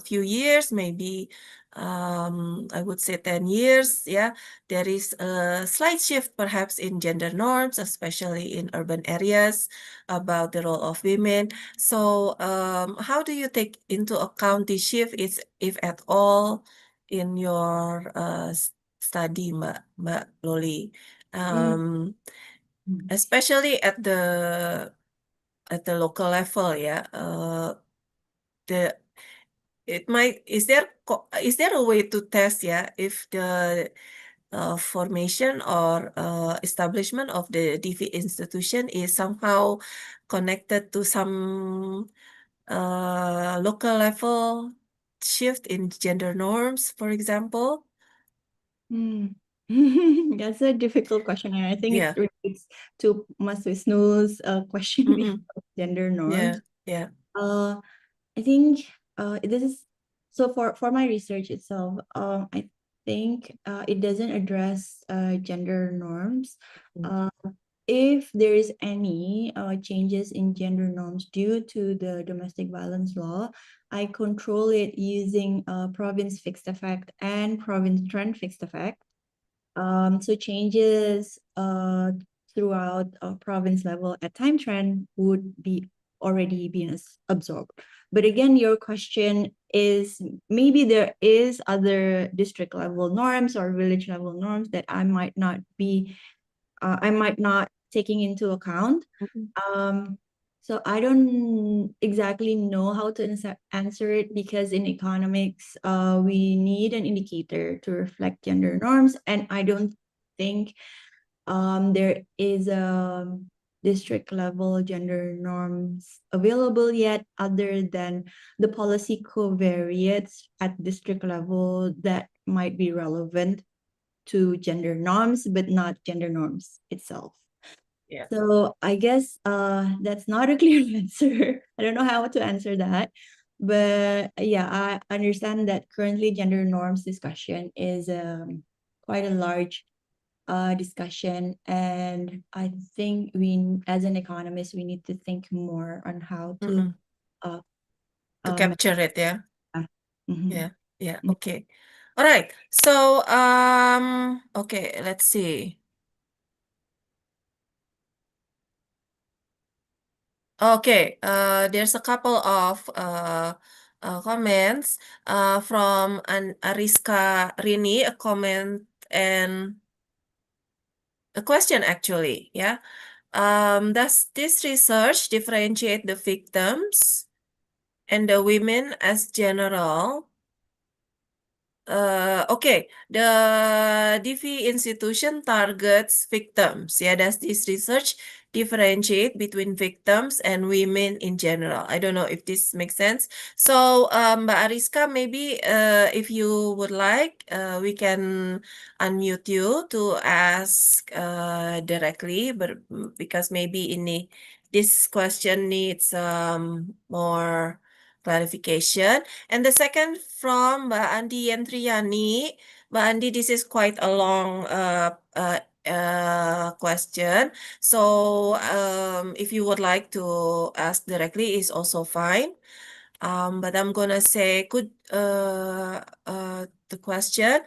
few years, maybe I would say 10 years, yeah, there is a slight shift perhaps in gender norms, especially in urban areas, about the role of women. So how do you take into account the shift, if at all, in your study, Mbak Loli? Especially at the local level, yeah. Is there a way to test, yeah, if the formation or establishment of the DV institution is somehow connected to some local level shift in gender norms, for example? That's a difficult question, and I think Yeah. it relates to Mas Wisnu's question before gender norms. Yeah. I think this is so for my research itself. I think it doesn't address gender norms. If there is any changes in gender norms due to the domestic violence law, I control it using province fixed effect and province trend fixed effect. So changes throughout province level at time trend would be already been absorbed. But again, your question is maybe there is other district level norms or village level norms that I might not taking into account. So I don't exactly know how to answer it, because in economics, we need an indicator to reflect gender norms, and I don't think there is a district level gender norms available yet, other than the policy covariates at district level that might be relevant to gender norms, but not gender norms itself. Yeah. So I guess that's not a clear answer. I don't know how to answer that. But yeah, I understand that currently gender norms discussion is quite a large discussion, and I think we, as an economist, we need to think more on how to uh, To uh capture it, yeah. mhm. Yeah, okay. All right. So, okay, let's see. Okay, there's a couple of comments from Ariska Rini, a comment and a question actually, yeah. Does this research differentiate the victims and the women as general? Okay, the DV institution targets victims. Yeah, does this research differentiate between victims and women in general? I don't know if this makes sense. So, Mbak Ariska, maybe if you would like, we can unmute you to ask directly, but because maybe this question needs more clarification. And the second from Mbak Andi Yentriani. Mbak Andi, this is quite a long question. So if you would like to ask directly is also fine. But I'm gonna say the question.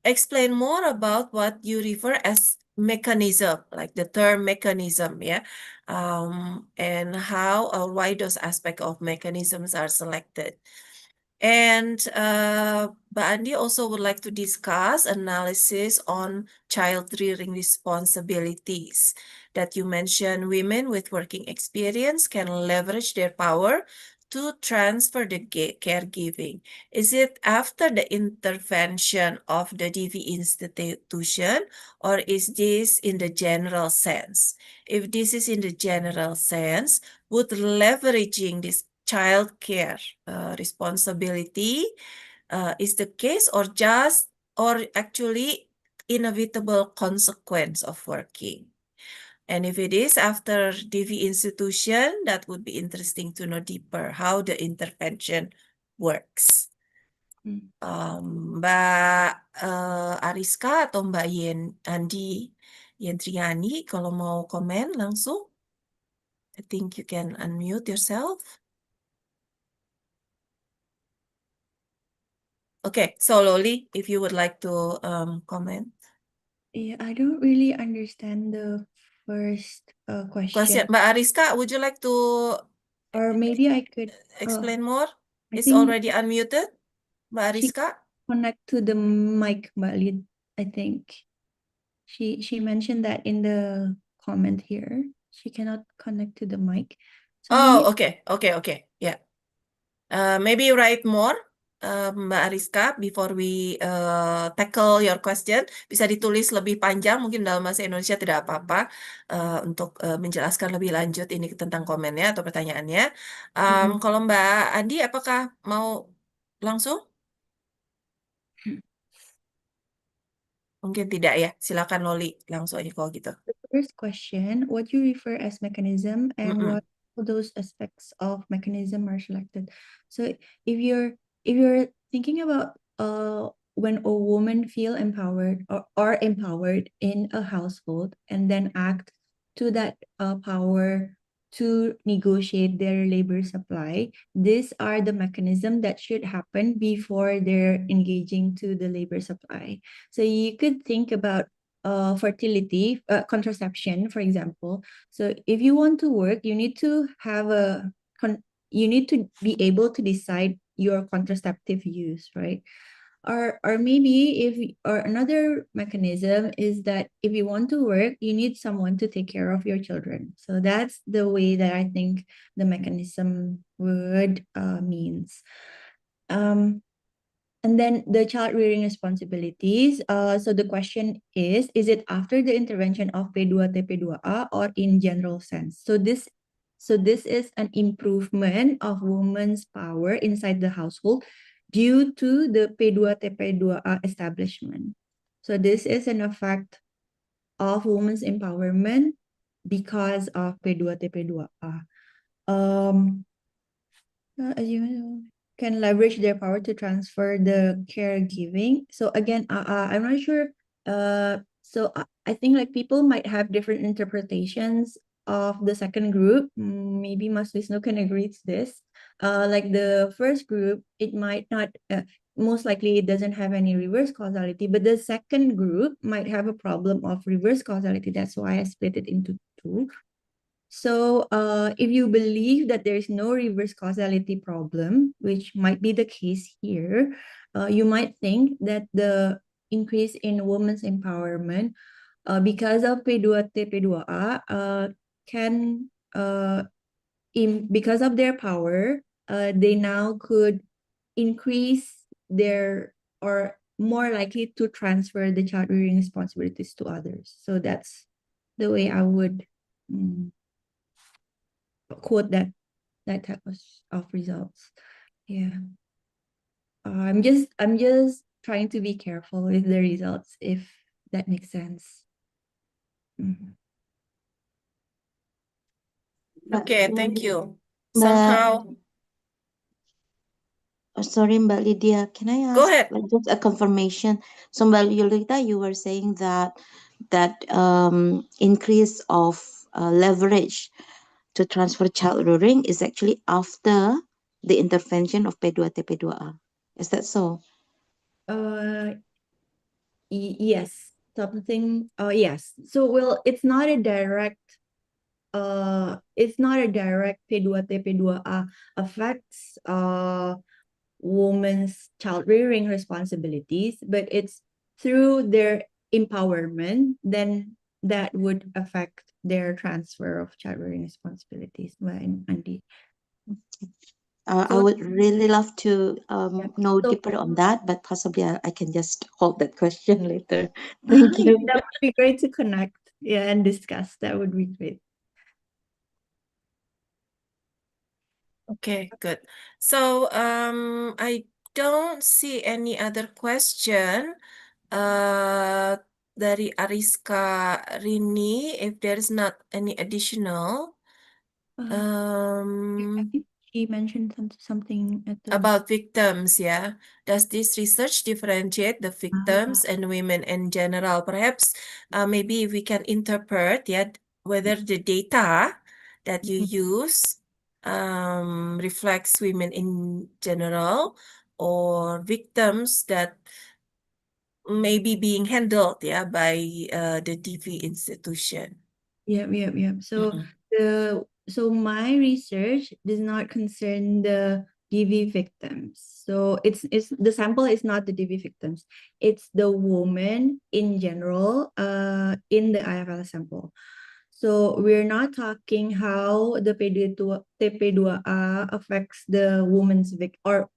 Explain more about what you refer as mechanism, like the term mechanism, yeah, and how or why those aspects of mechanisms are selected. And Mbak Andi also would like to discuss analysis on child rearing responsibilities that you mentioned. Women with working experience can leverage their power to transfer the caregiving. Is it after the intervention of the DV institution, or is this in the general sense? If this is in the general sense, would leveraging this child care responsibility is the case, or actually inevitable consequence of working? And if it is after DV institution, that would be interesting to know deeper how the intervention works. Mbak Ariska atau Mbak Andi Yentriani, kalau mau komen langsung, I think you can unmute yourself. Okay, so Loli, if you would like to comment. Yeah, I don't really understand the first question. Mbak Ariska, would you like to Or maybe I could explain more? I It's think already unmuted, Mbak she Ariska. connect to the mic, Mbak Lid. I think she mentioned that in the comment here. She cannot connect to the mic. So maybe Okay. Yeah. Maybe write more, Mbak Ariska, before we tackle your question. Bisa ditulis lebih panjang, mungkin dalam bahasa Indonesia tidak apa-apa, untuk menjelaskan lebih lanjut ini tentang komennya atau pertanyaannya. Kalau Mbak Andi, apakah mau langsung? Mungkin tidak ya. Silakan Loli, langsung aja kalau gitu. the first question, what you refer as mechanism and what those aspects of mechanism are selected. So if you're thinking about when a woman feel empowered or are empowered in a household and then act to that power to negotiate their labor supply, these are the mechanisms that should happen before they're engaging to the labor supply. So you could think about fertility, contraception, for example. So if you want to work, you need to have you need to be able to decide your contraceptive use, right? Or maybe or another mechanism is that if you want to work, you need someone to take care of your children. So that's the way that I think the mechanism would means. And then the child rearing responsibilities. So the question is it after the intervention of P2 TP2A or in general sense? So this is an improvement of women's power inside the household due to the P2 TP2A establishment. So this is an effect of women's empowerment because of P2 TP2A. As you know, can leverage their power to transfer the caregiving. So again, I'm not sure. I think like people might have different interpretations of the second group. Maybe Mas Wisnu can agree to this. Like the first group, it might not. Most likely, it doesn't have any reverse causality. But the second group might have a problem of reverse causality. That's why I split it into two. So if you believe that there is no reverse causality problem, which might be the case here, you might think that the increase in women's empowerment because of P2T, P2A can, because of their power, they now could increase their, or more likely to transfer the child rearing responsibilities to others. So that's the way I would quote that type of results. Yeah. I'm just trying to be careful with the results, if that makes sense. Okay, thank you. Somehow, sorry, Mbak Lydia, can I ask go ahead. like just a confirmation? So, Mbak Lolita, you were saying that increase of leverage to transfer child rearing is actually after the intervention of P2 TP2A. Is that so? Yes, something. Yes. So well, it's not a direct. It's not a direct P2 TP2A affects women's child rearing responsibilities, but it's through their empowerment, then that would affect their transfer of child rearing responsibilities. I would really love to know So- deeper on that, but possibly I can just hold that question later. Thank you. That would be great to connect, and discuss. That would be great. Okay, good. So I don't see any other question dari Ariska Rini. If there is not any additional, I think she mentioned something at the about victims, yeah. Does this research differentiate the victims and women in general? Perhaps maybe we can interpret, yeah, whether the data that you use reflects women in general or victims that may be being handled, yeah, by the DV institution. Yeah. So my research does not concern the DV victims. So it's the sample is not the DV victims. It's the woman in general in the IFL sample. So we're not talking how the TP2A affects the woman's or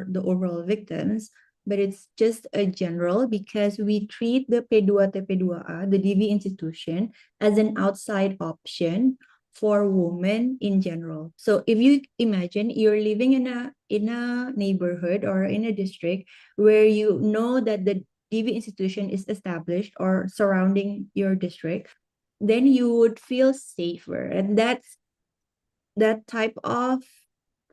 the overall victims, but it's just a general, because we treat the P2 TP2A, the DV institution, as an outside option for women in general. So if you imagine you're living in a neighborhood or in a district where you know that the DV institution is established or surrounding your district, then you would feel safer. And that type of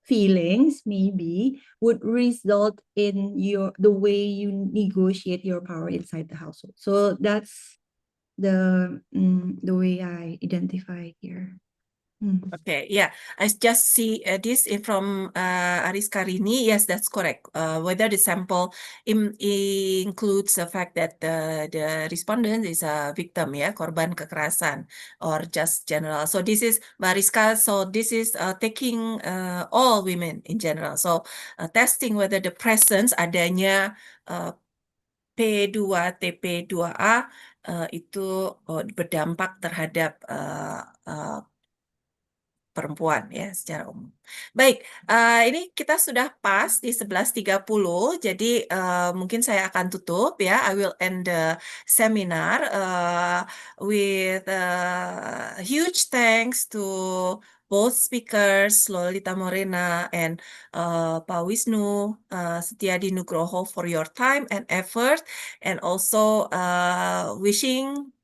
feelings maybe would result in the way you negotiate your power inside the household. So that's the way I identify here. Okay, yeah, I just see this from Aris Karini. Yes, that's correct. Whether the sample includes the fact that the respondent is a victim, ya, korban kekerasan, or just general. So this is Mariska. So this is taking all women in general. So testing whether the presence adanya P2TP2A itu berdampak terhadap perempuan ya secara umum. Baik, ini kita sudah pas di 11.30, jadi mungkin saya akan tutup ya. I will end the seminar with huge thanks to both speakers, Lolita Moorena and Pak Wisnu Setiadi Nugroho, for your time and effort, and also wishing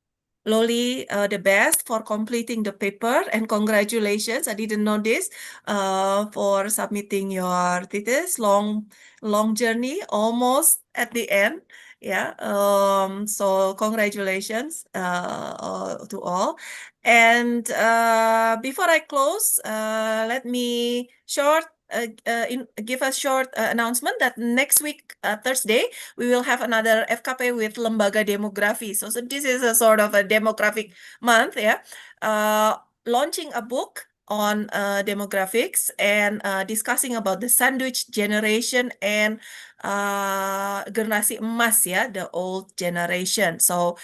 Loli, the best for completing the paper, and congratulations. I didn't know this for submitting your thesis. Long journey, almost at the end. Yeah. So congratulations to all. And before I close, let me give a short announcement that next week, Thursday, we will have another FKP with Lembaga Demografi. So this is a sort of a demographic month, yeah. Launching a book on demographics and discussing about the sandwich generation and generasi emas, ya, the old generation. So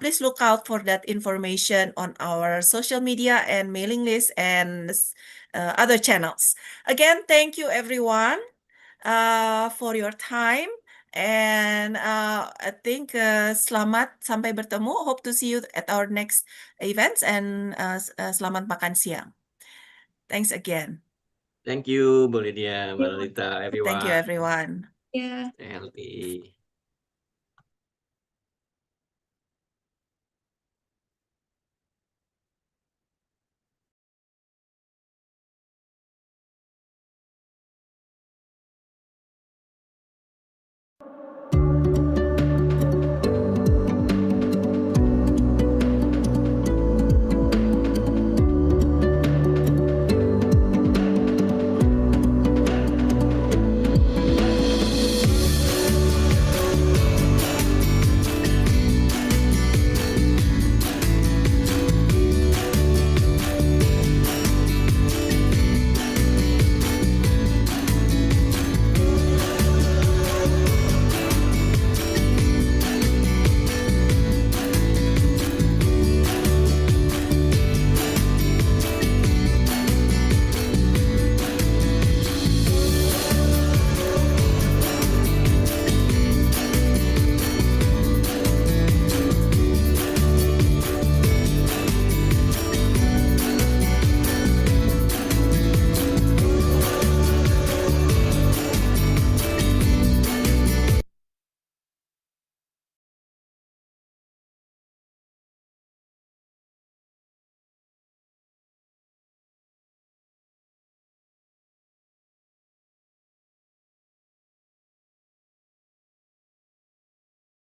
please look out for that information on our social media and mailing list and other channels. Again, thank you everyone for your time. And I think selamat sampai bertemu. Hope to see you at our next events, and selamat makan siang. Thanks again. Thank you, Bu Lydia, Mbak Lolita, everyone. Thank you, everyone. Yeah. Stay healthy.